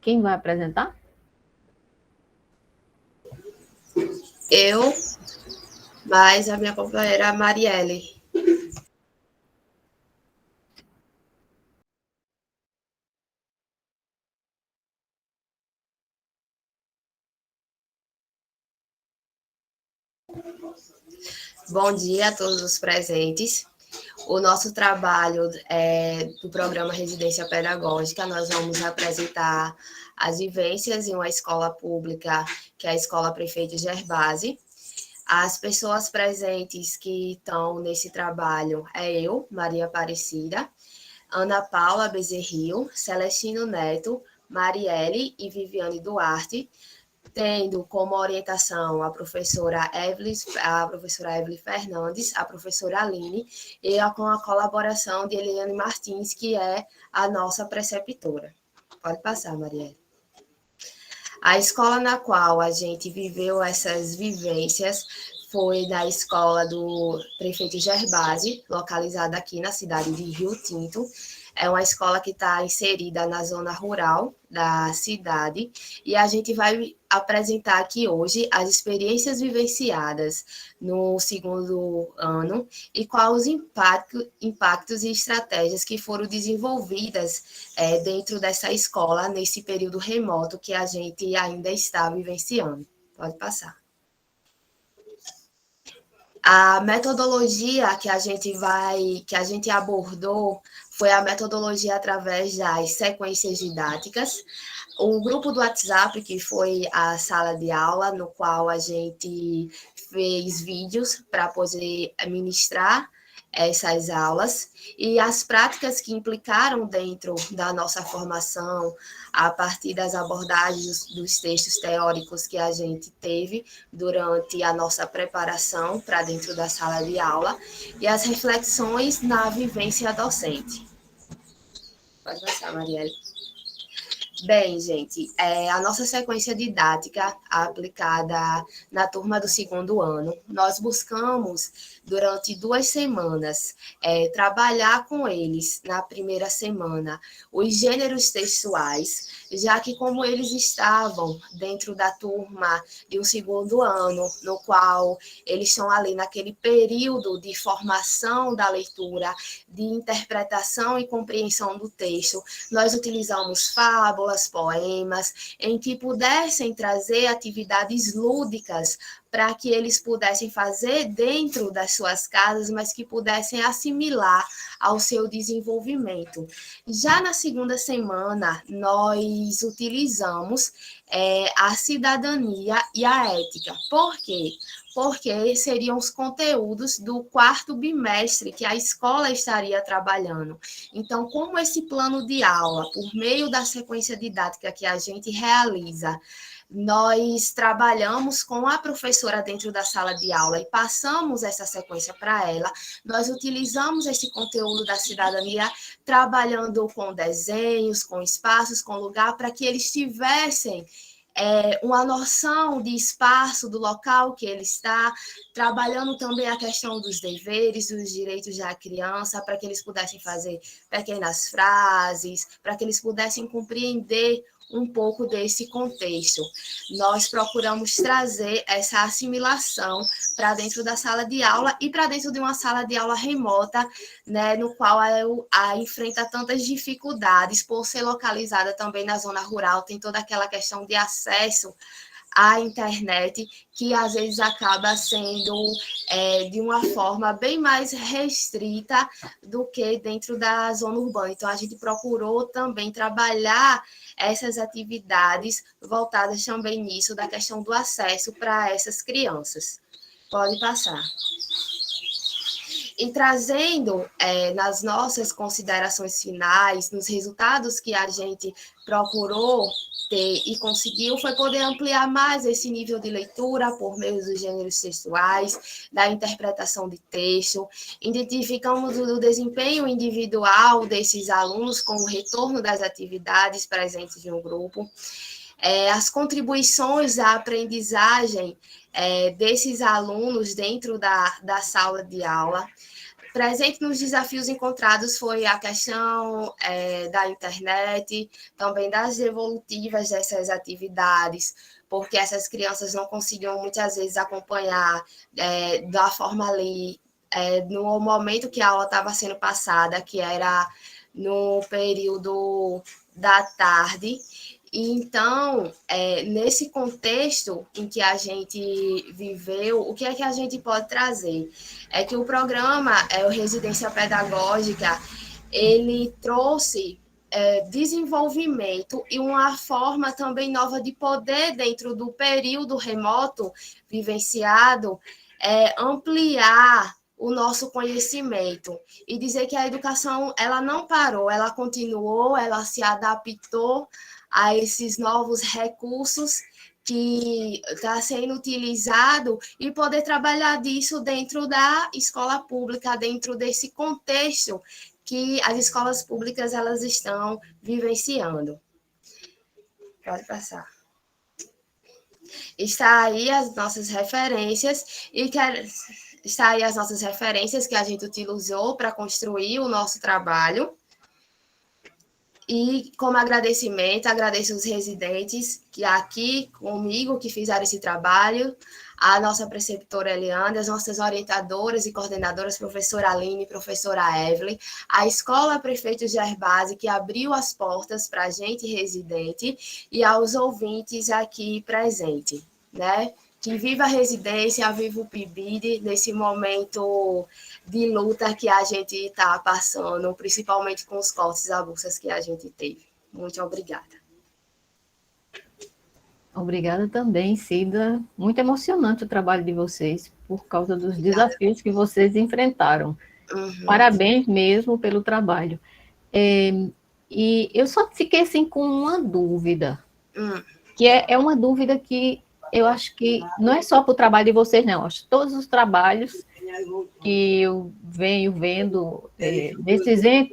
quem vai apresentar? Eu, mais a minha companheira Marielle. Bom dia a todos os presentes. O nosso trabalho do programa Residência Pedagógica, nós vamos apresentar as vivências em uma escola pública, que é a Escola Prefeito Gervasi. As pessoas presentes que estão nesse trabalho é eu, Maria Aparecida, Ana Paula Bezerril, Celestino Neto, Marielle e Viviane Duarte, tendo como orientação a professora Evelyn Fernandes, a professora Aline, e com a colaboração de Eliane Martins, que é a nossa preceptora. Pode passar, Marielle. A escola na qual a gente viveu essas vivências foi na escola do Prefeito Gervasi, localizada aqui na cidade de Rio Tinto. É uma escola que está inserida na zona rural da cidade, e a gente vai apresentar aqui hoje as experiências vivenciadas no segundo ano e quais os impactos e estratégias que foram desenvolvidas dentro dessa escola nesse período remoto que a gente ainda está vivenciando. Pode passar. A metodologia que a gente abordou foi a metodologia através das sequências didáticas. O grupo do WhatsApp, que foi a sala de aula, no qual a gente fez vídeos para poder ministrar essas aulas, e as práticas que implicaram dentro da nossa formação, a partir das abordagens dos textos teóricos que a gente teve durante a nossa preparação para dentro da sala de aula, e as reflexões na vivência docente. Pode passar, Marielle. Bem, gente, a nossa sequência didática aplicada na turma do segundo ano, nós buscamos, durante 2 semanas, trabalhar com eles, na primeira semana, os gêneros textuais, já que como eles estavam dentro da turma de um segundo ano, no qual eles estão ali naquele período de formação da leitura, de interpretação e compreensão do texto, nós utilizamos fábulas, poemas, em que pudessem trazer atividades lúdicas para que eles pudessem fazer dentro das suas casas, mas que pudessem assimilar ao seu desenvolvimento. Já na segunda semana, nós utilizamos a cidadania e a ética. Por quê? Porque seriam os conteúdos do 4º bimestre que a escola estaria trabalhando. Então, como esse plano de aula, por meio da sequência didática que a gente realiza, nós trabalhamos com a professora dentro da sala de aula e passamos essa sequência para ela, nós utilizamos esse conteúdo da cidadania, trabalhando com desenhos, com espaços, com lugar, para que eles tivessem uma noção de espaço, do local que ele está, trabalhando também a questão dos deveres, dos direitos da criança, para que eles pudessem fazer pequenas frases, para que eles pudessem compreender um pouco desse contexto. Nós procuramos trazer essa assimilação para dentro da sala de aula e para dentro de uma sala de aula remota, né, no qual a enfrenta tantas dificuldades por ser localizada também na zona rural, tem toda aquela questão de acesso à internet, que às vezes acaba sendo de uma forma bem mais restrita do que dentro da zona urbana. Então, a gente procurou também trabalhar essas atividades voltadas também nisso, da questão do acesso para essas crianças. Pode passar. E trazendo nas nossas considerações finais, nos resultados que a gente procurou ter e conseguiu, foi poder ampliar mais esse nível de leitura por meio dos gêneros textuais, da interpretação de texto. Identificamos o desempenho individual desses alunos com o retorno das atividades presentes no grupo, as contribuições à aprendizagem desses alunos dentro da sala de aula. Presente nos desafios encontrados foi a questão da internet, também das devolutivas dessas atividades, porque essas crianças não conseguiam muitas vezes acompanhar da forma ali, no momento que a aula estava sendo passada, que era no período da tarde. Então, nesse contexto em que a gente viveu, o que é que a gente pode trazer? É que o programa, o Residência Pedagógica, ele trouxe desenvolvimento e uma forma também nova de poder, dentro do período remoto vivenciado, ampliar o nosso conhecimento e dizer que a educação ela não parou, ela continuou, ela se adaptou a esses novos recursos que está sendo utilizado e poder trabalhar disso dentro da escola pública, dentro desse contexto que as escolas públicas elas estão vivenciando. Pode passar. Está aí as nossas referências está aí as nossas referências que a gente utilizou para construir o nosso trabalho. E, como agradecimento, agradeço os residentes que aqui comigo, que fizeram esse trabalho, a nossa preceptora Eliane, as nossas orientadoras e coordenadoras, professora Aline e professora Evelyn, a Escola Prefeito Gerbasi, que abriu as portas para a gente residente, e aos ouvintes aqui presentes, né? Que viva a residência, viva o PIBID, nesse momento de luta que a gente está passando, principalmente com os cortes e avulsas que a gente teve. Muito obrigada. Obrigada também, Cida. Muito emocionante o trabalho de vocês, por causa dos desafios que vocês enfrentaram. Uhum. Parabéns mesmo pelo trabalho. E eu só fiquei assim com uma dúvida, que é uma dúvida que eu acho que não é só para o trabalho de vocês, não. Acho que todos os trabalhos que eu venho vendo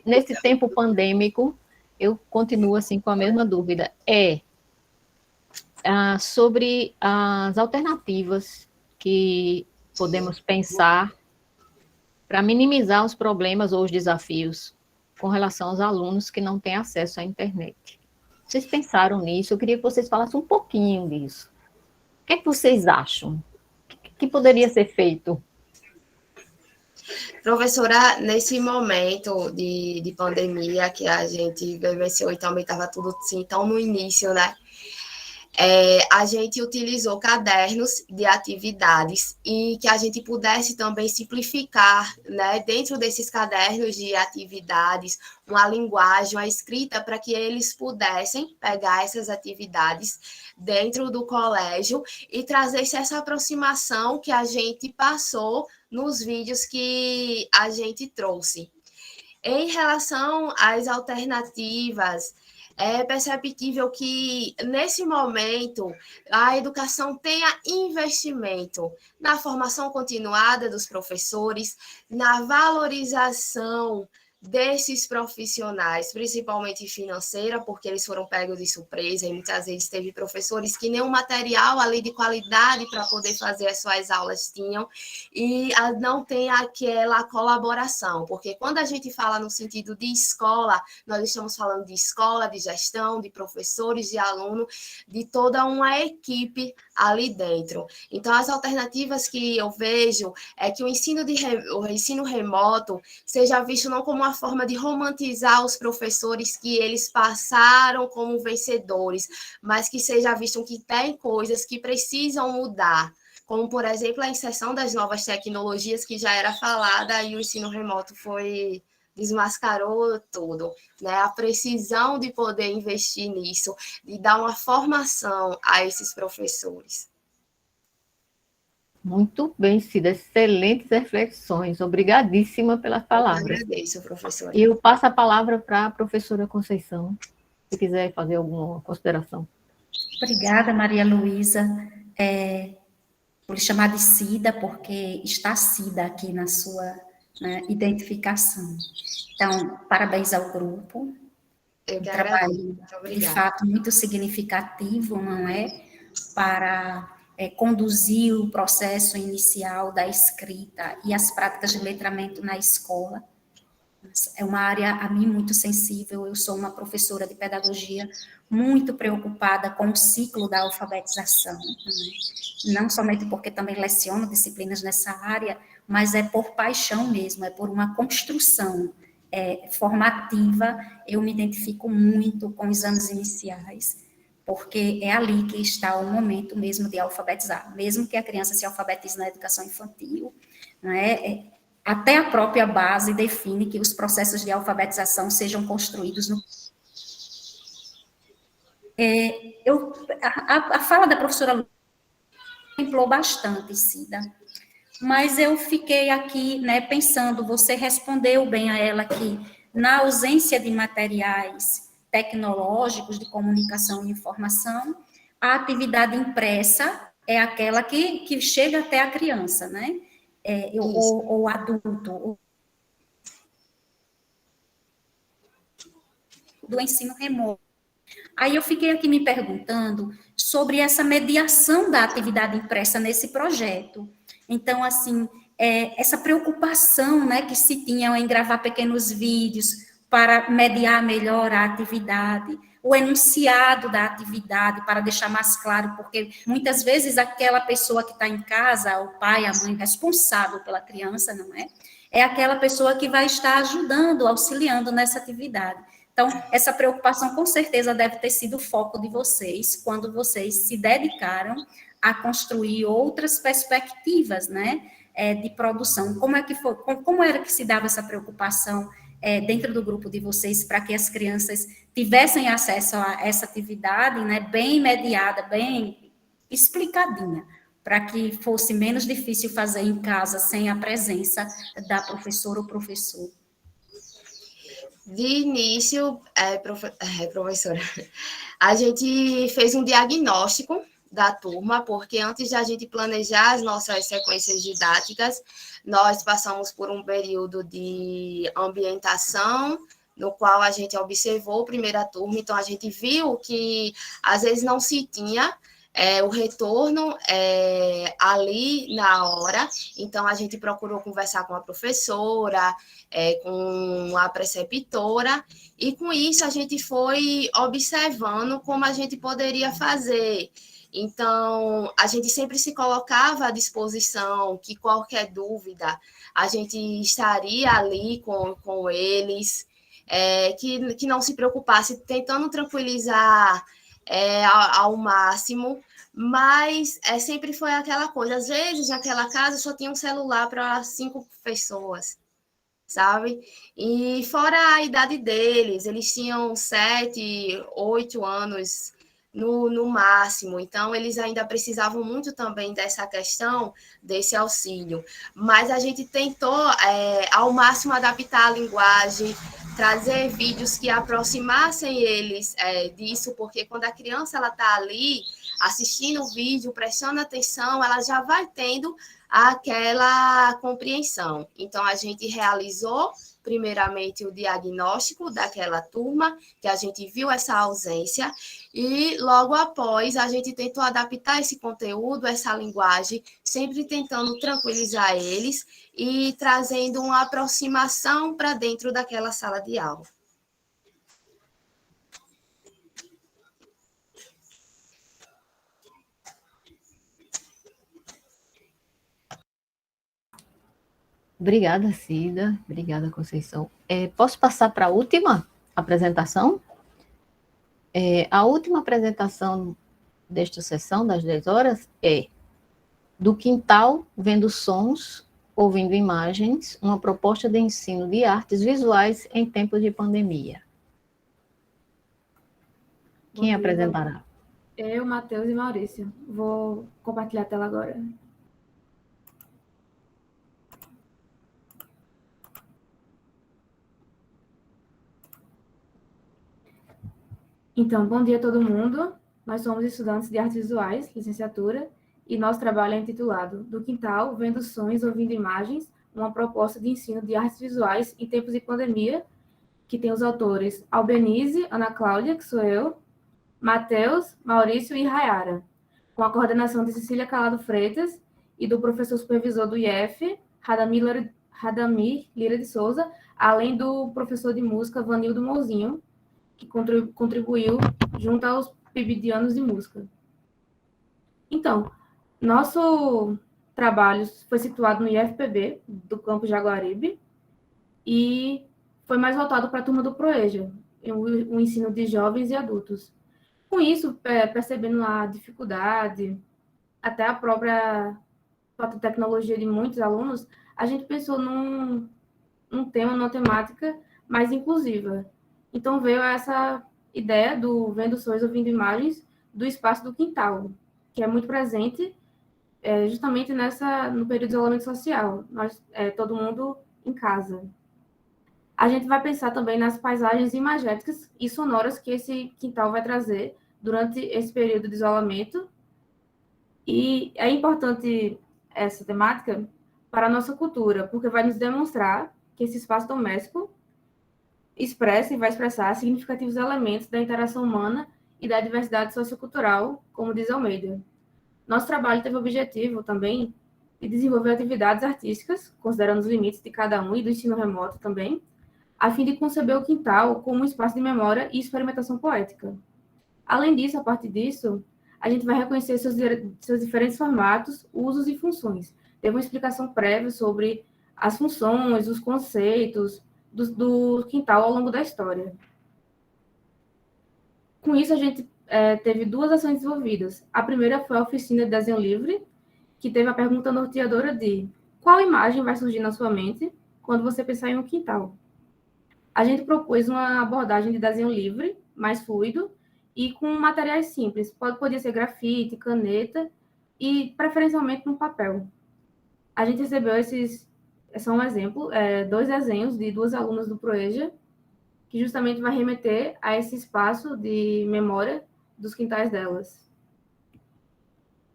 nesse tempo pandêmico, eu continuo assim com a mesma dúvida. Sobre as alternativas que podemos pensar para minimizar os problemas ou os desafios com relação aos alunos que não têm acesso à internet. Vocês pensaram nisso? Eu queria que vocês falassem um pouquinho disso. O que é que vocês acham? O que poderia ser feito? Professora, nesse momento de pandemia que a gente vivenciou e também estava tudo assim, tão no início, né? A gente utilizou cadernos de atividades e que a gente pudesse também simplificar, né, dentro desses cadernos de atividades, uma linguagem, uma escrita para que eles pudessem pegar essas atividades dentro do colégio e trazer essa aproximação que a gente passou nos vídeos que a gente trouxe. Em relação às alternativas, é perceptível que, nesse momento, a educação tenha investimento na formação continuada dos professores, na valorização desses profissionais, principalmente financeira, porque eles foram pegos de surpresa e muitas vezes teve professores que nenhum material ali de qualidade para poder fazer as suas aulas tinham e não tem aquela colaboração, porque quando a gente fala no sentido de escola, nós estamos falando de escola, de gestão, de professores, de alunos, de toda uma equipe ali dentro. Então, as alternativas que eu vejo é que o ensino remoto seja visto não como uma forma de romantizar os professores que eles passaram como vencedores, mas que seja visto que tem coisas que precisam mudar, como, por exemplo, a inserção das novas tecnologias que já era falada e o ensino remoto desmascarou tudo, né? A precisão de poder investir nisso, de dar uma formação a esses professores. Muito bem, Cida, excelentes reflexões. Obrigadíssima pelas Eu palavras. agradeço, professora. E eu passo a palavra para a professora Conceição, se quiser fazer alguma consideração. Obrigada, Maria Luísa, por lhe chamar de Cida, porque está Cida aqui na sua, né, identificação. Então, parabéns ao grupo, Eu um que agradeço. trabalho, Muito de obrigada. fato, muito significativo, não é? Para conduzir o processo inicial da escrita e as práticas de letramento na escola. É uma área, a mim, muito sensível. Eu sou uma professora de pedagogia muito preocupada com o ciclo da alfabetização, não somente porque também leciono disciplinas nessa área, mas é por paixão mesmo, é por uma construção formativa. Eu me identifico muito com os anos iniciais, porque é ali que está o momento mesmo de alfabetizar, mesmo que a criança se alfabetize na educação infantil, não é? Até a própria base define que os processos de alfabetização sejam construídos no... A fala da professora Lu contemplou bastante, Cida, mas eu fiquei aqui, né, pensando, você respondeu bem a ela que, na ausência de materiais tecnológicos de comunicação e informação, a atividade impressa é aquela que chega até a criança, né? Ou adulto, ou do ensino remoto. Aí eu fiquei aqui me perguntando sobre essa mediação da atividade impressa nesse projeto. Então, assim, essa preocupação, né, que se tinha em gravar pequenos vídeos para mediar melhor a atividade, o enunciado da atividade para deixar mais claro, porque muitas vezes aquela pessoa que está em casa, o pai, a mãe responsável pela criança, não é? É aquela pessoa que vai estar ajudando, auxiliando nessa atividade. Então, essa preocupação com certeza deve ter sido o foco de vocês, quando vocês se dedicaram a construir outras perspectivas, né, de produção. Como é que foi, como era que se dava essa preocupação dentro do grupo de vocês para que as crianças tivessem acesso a essa atividade, né, bem mediada, bem explicadinha, para que fosse menos difícil fazer em casa sem a presença da professora ou professor? De início, professora, a gente fez um diagnóstico da turma, porque antes de a gente planejar as nossas sequências didáticas, nós passamos por um período de ambientação, no qual a gente observou a primeira turma, então a gente viu que às vezes não se tinha o retorno ali na hora, então a gente procurou conversar com a professora, com a preceptora, e com isso a gente foi observando como a gente poderia fazer. Então, a gente sempre se colocava à disposição, que qualquer dúvida, a gente estaria ali com eles, que não se preocupasse, tentando tranquilizar ao máximo, mas sempre foi aquela coisa. Às vezes, naquela casa, só tinha um celular para 5 pessoas, sabe? E fora a idade deles, eles tinham 7, 8 anos no máximo, então eles ainda precisavam muito também dessa questão, desse auxílio. Mas a gente tentou, ao máximo, adaptar a linguagem, trazer vídeos que aproximassem eles disso, porque quando a criança está ali assistindo o vídeo, prestando atenção, ela já vai tendo aquela compreensão. Então, a gente realizou, primeiramente, o diagnóstico daquela turma, que a gente viu essa ausência, e logo após, a gente tentou adaptar esse conteúdo, essa linguagem, sempre tentando tranquilizar eles e trazendo uma aproximação para dentro daquela sala de aula. Obrigada, Cida. Obrigada, Conceição. Posso passar para a última apresentação? A última apresentação desta sessão, das 10 horas, é do quintal, vendo sons, ouvindo imagens, uma proposta de ensino de artes visuais em tempos de pandemia. Quem apresentará? Eu, Matheus e Maurício. Vou compartilhar a tela agora. Então, bom dia a todo mundo. Nós somos estudantes de artes visuais, licenciatura, e nosso trabalho é intitulado Do Quintal, Vendo Sonhos, Ouvindo Imagens, uma proposta de ensino de artes visuais em tempos de pandemia, que tem os autores Albenise, Ana Cláudia, que sou eu, Matheus, Maurício e Rayara, com a coordenação de Cecília Calado Freitas e do professor supervisor do IF, Radamir Lira de Souza, além do professor de música Vanildo Mouzinho, que contribuiu junto aos PIBidianos de música. Então, nosso trabalho foi situado no IFPB, do campus Jaguaribe, e foi mais voltado para a turma do Proeja, o ensino de jovens e adultos. Com isso, percebendo a dificuldade, até a própria falta de tecnologia de muitos alunos, a gente pensou num tema, numa temática mais inclusiva. Então, veio essa ideia do Vendo Sonhos, Ouvindo Imagens, do espaço do quintal, que é muito presente justamente no período de isolamento social, todo mundo em casa. A gente vai pensar também nas paisagens imagéticas e sonoras que esse quintal vai trazer durante esse período de isolamento. E é importante essa temática para a nossa cultura, porque vai nos demonstrar que esse espaço doméstico expressa e vai expressar significativos elementos da interação humana e da diversidade sociocultural, como diz Almeida. Nosso trabalho teve o objetivo também de desenvolver atividades artísticas, considerando os limites de cada um e do ensino remoto também, a fim de conceber o quintal como um espaço de memória e experimentação poética. Além disso, a partir disso, a gente vai reconhecer seus diferentes formatos, usos e funções. Teve uma explicação prévia sobre as funções, os conceitos do quintal ao longo da história. Com isso, a gente teve duas ações desenvolvidas. A primeira foi a oficina de desenho livre, que teve a pergunta norteadora de qual imagem vai surgir na sua mente quando você pensar em um quintal. A gente propôs uma abordagem de desenho livre, mais fluido, e com materiais simples. Podia ser grafite, caneta, e preferencialmente no papel. A gente recebeu é só um exemplo, 2 desenhos de 2 alunas do Proeja, que justamente vai remeter a esse espaço de memória dos quintais delas.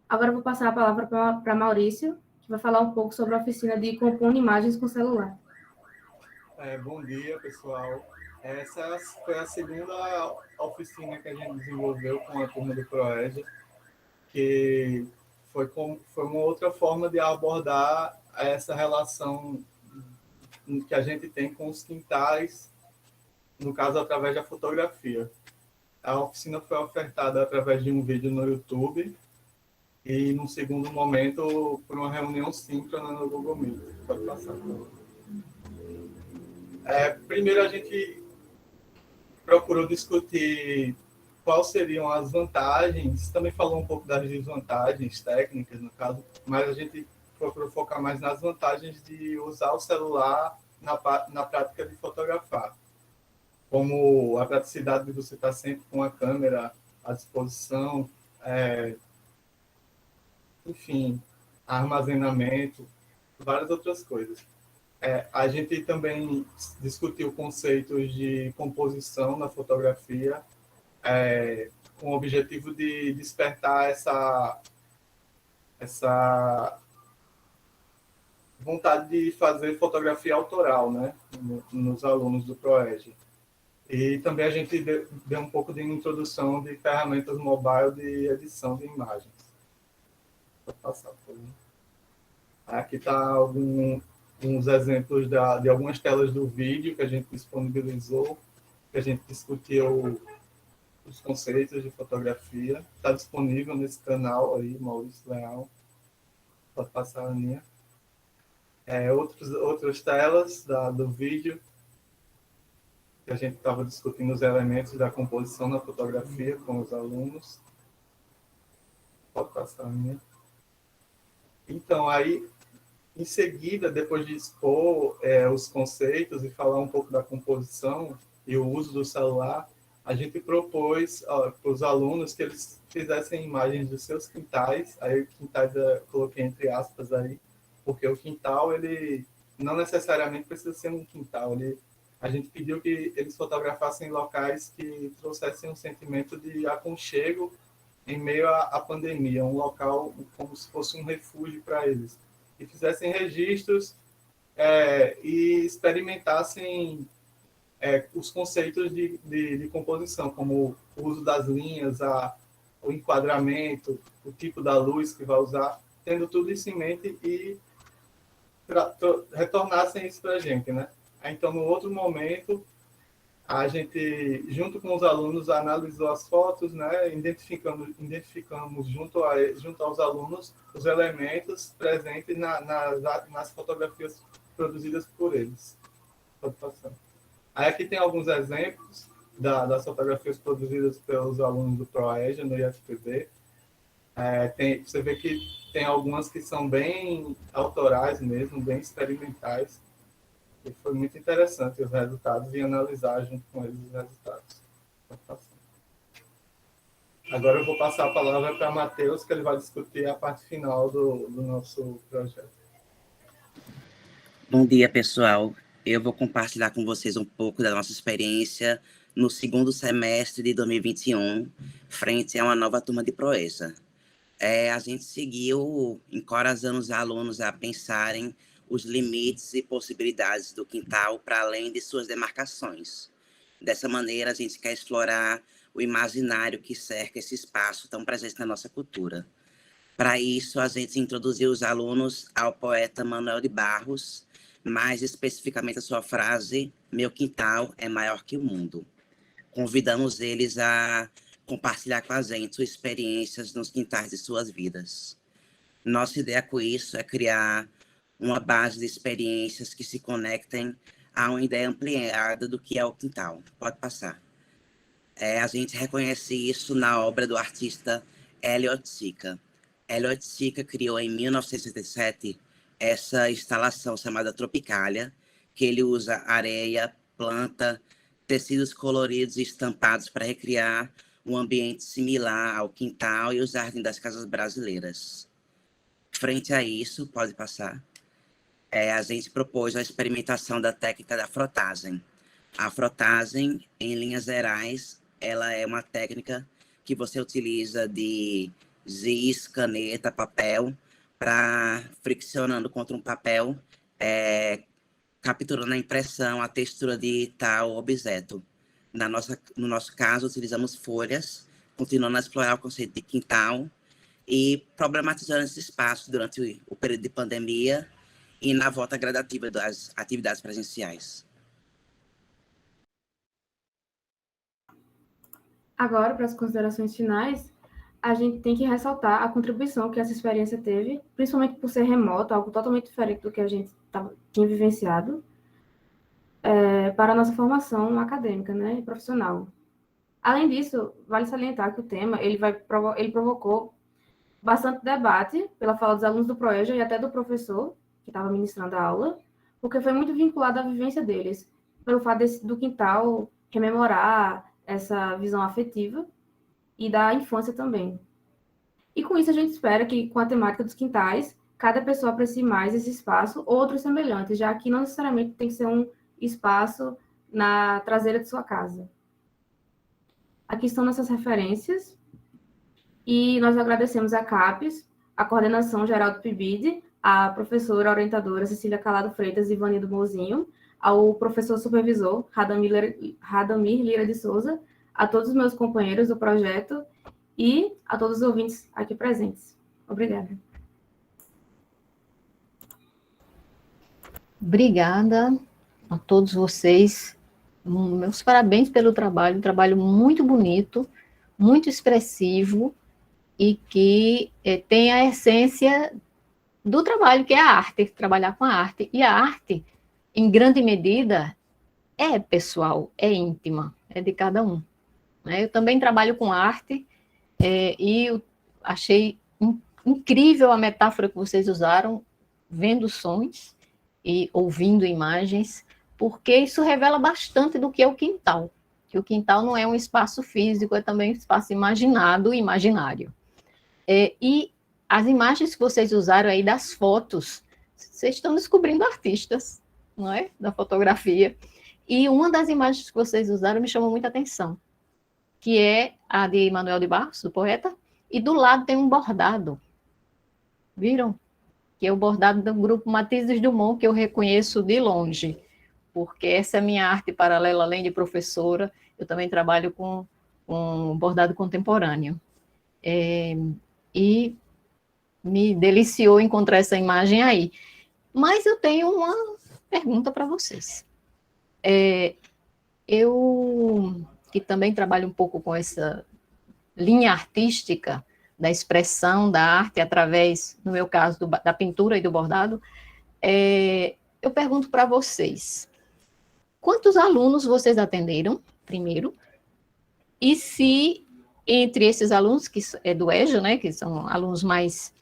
Agora eu vou passar a palavra para Maurício, que vai falar um pouco sobre a oficina de compondo imagens com celular. Bom dia, pessoal. Essa foi a segunda oficina que a gente desenvolveu com a turma do Proeja, que foi uma outra forma de abordar essa relação que a gente tem com os quintais, no caso, através da fotografia. A oficina foi ofertada através de um vídeo no YouTube e, num segundo momento, por uma reunião síncrona no Google Meet. Pode passar. Primeiro, a gente procurou discutir quais seriam as vantagens, também falou um pouco das desvantagens técnicas, no caso, mas a gente procurou focar mais nas vantagens de usar o celular na prática de fotografar, como a praticidade de você estar sempre com a câmera à disposição, enfim, armazenamento, várias outras coisas. A gente também discutiu conceitos de composição na fotografia, com o objetivo de despertar essa vontade de fazer fotografia autoral, né, nos alunos do Proeja. E também a gente deu um pouco de introdução de ferramentas mobile de edição de imagens. Vou passar por aí. Aqui está uns exemplos de algumas telas do vídeo que a gente disponibilizou, que a gente discutiu os conceitos de fotografia. Está disponível nesse canal aí, Maurício Leal. Pode passar a minha. Outras telas do vídeo, que a gente estava discutindo os elementos da composição na fotografia com os alunos. Pode passar a minha. Então, aí, em seguida, depois de expor os conceitos e falar um pouco da composição e o uso do celular, a gente propôs para os alunos que eles fizessem imagens dos seus quintais. Aí, quintais eu coloquei entre aspas aí, porque o quintal, ele não necessariamente precisa ser um quintal. a gente pediu que eles fotografassem locais que trouxessem um sentimento de aconchego em meio à pandemia, um local como se fosse um refúgio para eles, e fizessem registros e experimentassem os conceitos de composição, como o uso das linhas, o enquadramento, o tipo da luz que vai usar, tendo tudo isso em mente e retornassem isso para a gente, né? Então, no outro momento, a gente, junto com os alunos, analisou as fotos, né? Identificamos junto aos alunos os elementos presentes nas fotografias produzidas por eles. Pode passar. Aí aqui tem alguns exemplos das fotografias produzidas pelos alunos do ProEja no IFPB. Você vê que tem algumas que são bem autorais mesmo, bem experimentais. E foi muito interessante os resultados e analisar junto com eles os resultados. Agora eu vou passar a palavra para Matheus, que ele vai discutir a parte final do nosso projeto. Bom dia, pessoal. Eu vou compartilhar com vocês um pouco da nossa experiência no segundo semestre de 2021, frente a uma nova turma de Proeza. A gente seguiu encorajando os alunos a pensarem os limites e possibilidades do quintal para além de suas demarcações. Dessa maneira, a gente quer explorar o imaginário que cerca esse espaço tão presente na nossa cultura. Para isso, a gente introduziu os alunos ao poeta Manuel de Barros, mais especificamente a sua frase, "Meu quintal é maior que o mundo". Convidamos eles a compartilhar com a gente suas experiências nos quintais de suas vidas. Nossa ideia com isso é criar uma base de experiências que se conectem a uma ideia ampliada do que é o quintal. Pode passar. A gente reconhece isso na obra do artista Elliot Sica. Elliot Sica criou em 1967 essa instalação chamada Tropicália, que ele usa areia, planta, tecidos coloridos e estampados para recriar um ambiente similar ao quintal e os jardins das casas brasileiras. Frente a isso, pode passar, a gente propôs a experimentação da técnica da frotagem. A frotagem, em linhas gerais, ela é uma técnica que você utiliza de giz, caneta, papel, para friccionando contra um papel, capturando a impressão, a textura de tal objeto. No nosso caso, utilizamos folhas, continuando a explorar o conceito de quintal e problematizando esse espaço durante o período de pandemia e na volta gradativa das atividades presenciais. Agora, para as considerações finais, a gente tem que ressaltar a contribuição que essa experiência teve, principalmente por ser remota, algo totalmente diferente do que a gente tinha vivenciado, para a nossa formação acadêmica, né, e profissional. Além disso, vale salientar que o tema ele provocou bastante debate pela fala dos alunos do ProEja e até do professor que estava ministrando a aula, porque foi muito vinculado à vivência deles, pelo fato do quintal rememorar essa visão afetiva e da infância também. E com isso a gente espera que, com a temática dos quintais, cada pessoa aprecie mais esse espaço, outros semelhantes, já que não necessariamente tem que ser um espaço na traseira de sua casa. Aqui estão nossas referências, e nós agradecemos a CAPES, a coordenação geral do PIBID, a professora orientadora Cecília Calado Freitas e Vanido Mozinho, ao professor supervisor Radamir Lira de Souza, a todos os meus companheiros do projeto e a todos os ouvintes aqui presentes. Obrigada. Obrigada a todos vocês. Meus parabéns pelo trabalho, um trabalho muito bonito, muito expressivo e que tem a essência do trabalho, que é a arte, trabalhar com a arte. E a arte, em grande medida, é pessoal, é íntima, é de cada um. Eu também trabalho com arte e eu achei incrível a metáfora que vocês usaram, vendo sons e ouvindo imagens, porque isso revela bastante do que é o quintal. Que o quintal não é um espaço físico, é também um espaço imaginado e imaginário. E as imagens que vocês usaram aí das fotos, vocês estão descobrindo artistas, não é? Da fotografia. E uma das imagens que vocês usaram me chamou muita atenção, que é a de Manuel de Barros, do poeta, e do lado tem um bordado. Viram? Que é o bordado do grupo Matizes Dumont, que eu reconheço de longe, porque essa é a minha arte paralela, além de professora, eu também trabalho com bordado contemporâneo. E me deliciou encontrar essa imagem aí. Mas eu tenho uma pergunta para vocês. Eu, que também trabalho um pouco com essa linha artística, da expressão da arte através, no meu caso, da pintura e do bordado, eu pergunto para vocês, quantos alunos vocês atenderam, primeiro, e se entre esses alunos, que é do EJA, né, que são alunos mais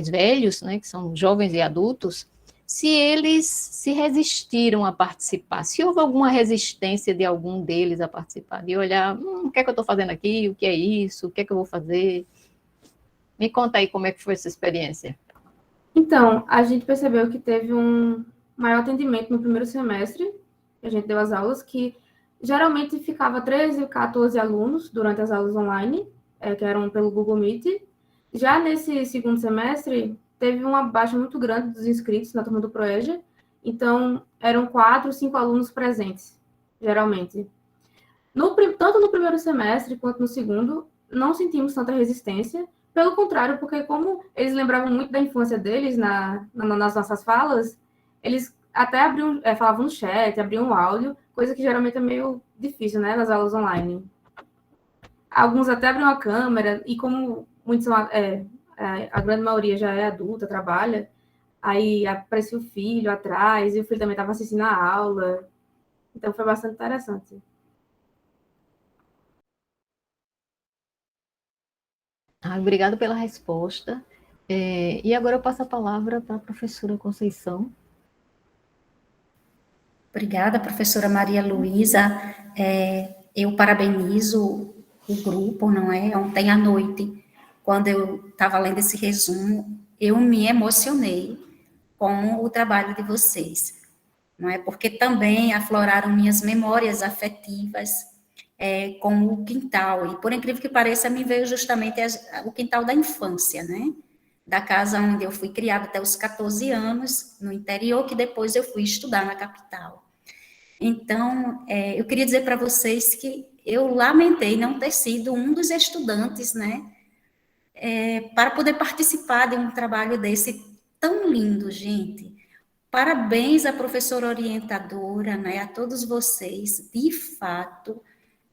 velhos, né, que são jovens e adultos, se eles se resistiram a participar, se houve alguma resistência de algum deles a participar, de olhar, o que é que eu estou fazendo aqui, o que é isso, o que é que eu vou fazer? Me conta aí como é que foi essa experiência. Então, a gente percebeu que teve um maior atendimento no primeiro semestre, que a gente deu as aulas, que geralmente ficava 13 ou 14 alunos durante as aulas online, que eram pelo Google Meet. Já nesse segundo semestre, teve uma baixa muito grande dos inscritos na turma do Proeja, então eram 4 ou 5 alunos presentes, geralmente. Tanto no primeiro semestre quanto no segundo, não sentimos tanta resistência, pelo contrário, porque como eles lembravam muito da infância deles nas nossas falas, eles até falavam no chat, abriam o áudio, coisa que geralmente é meio difícil, né, nas aulas online. Alguns até abriam a câmera, e como muitos são, a grande maioria já é adulta, trabalha, aí aparecia o filho atrás, e o filho também estava assistindo a aula, então foi bastante interessante. Obrigada pela resposta. E agora eu passo a palavra para a professora Conceição. Obrigada, professora Maria Luísa. Eu parabenizo o grupo, não é? Ontem à noite, quando eu estava lendo esse resumo, eu me emocionei com o trabalho de vocês, não é? Porque também afloraram minhas memórias afetivas com o quintal, e por incrível que pareça, me veio justamente o quintal da infância, né? Da casa onde eu fui criada até os 14 anos, no interior, que depois eu fui estudar na capital. Então, eu queria dizer para vocês que eu lamentei não ter sido um dos estudantes, né? Para poder participar de um trabalho desse tão lindo, gente. Parabéns à professora orientadora, né? A todos vocês, de fato,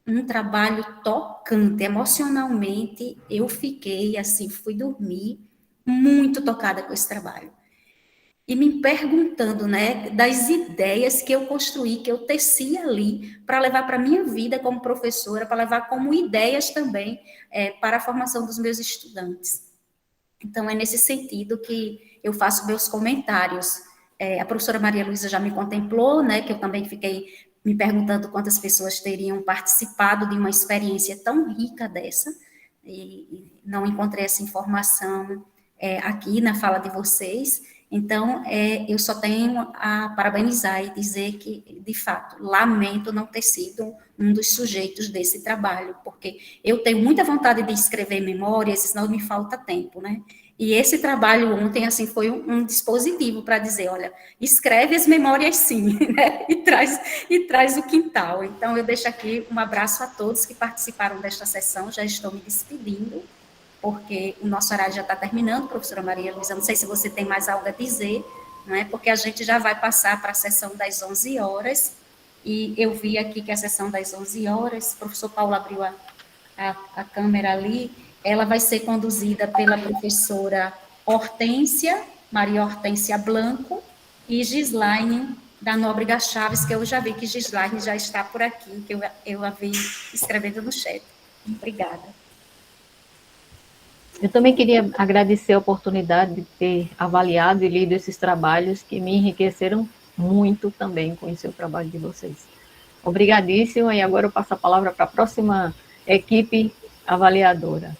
um trabalho tocante, emocionalmente, eu fiquei, assim, fui dormir muito tocada com esse trabalho. E me perguntando, né, das ideias que eu construí, que eu teci ali, para levar para a minha vida como professora, para levar como ideias também para a formação dos meus estudantes. Então, é nesse sentido que eu faço meus comentários. A professora Maria Luísa já me contemplou, né, que eu também fiquei me perguntando quantas pessoas teriam participado de uma experiência tão rica dessa, e não encontrei essa informação aqui na fala de vocês. Então, eu só tenho a parabenizar e dizer que, de fato, lamento não ter sido um dos sujeitos desse trabalho, porque eu tenho muita vontade de escrever memórias, senão me falta tempo, né? E esse trabalho ontem, assim, foi um dispositivo para dizer, olha, escreve as memórias sim, né? E traz o quintal. Então, eu deixo aqui um abraço a todos que participaram desta sessão, já estou me despedindo, porque o nosso horário já está terminando, professora Maria Luísa, não sei se você tem mais algo a dizer, não é? Porque a gente já vai passar para a sessão das 11 horas, e eu vi aqui que a sessão das 11 horas, o professor Paulo abriu a câmera ali, ela vai ser conduzida pela professora Maria Hortência Blanco, e Gislaine da Nóbrega Chaves, que eu já vi que Gislaine já está por aqui, que eu a vi escrevendo no chat. Obrigada. Eu também queria agradecer a oportunidade de ter avaliado e lido esses trabalhos que me enriqueceram muito também conhecer o trabalho de vocês. Obrigadíssima, e agora eu passo a palavra para a próxima equipe avaliadora.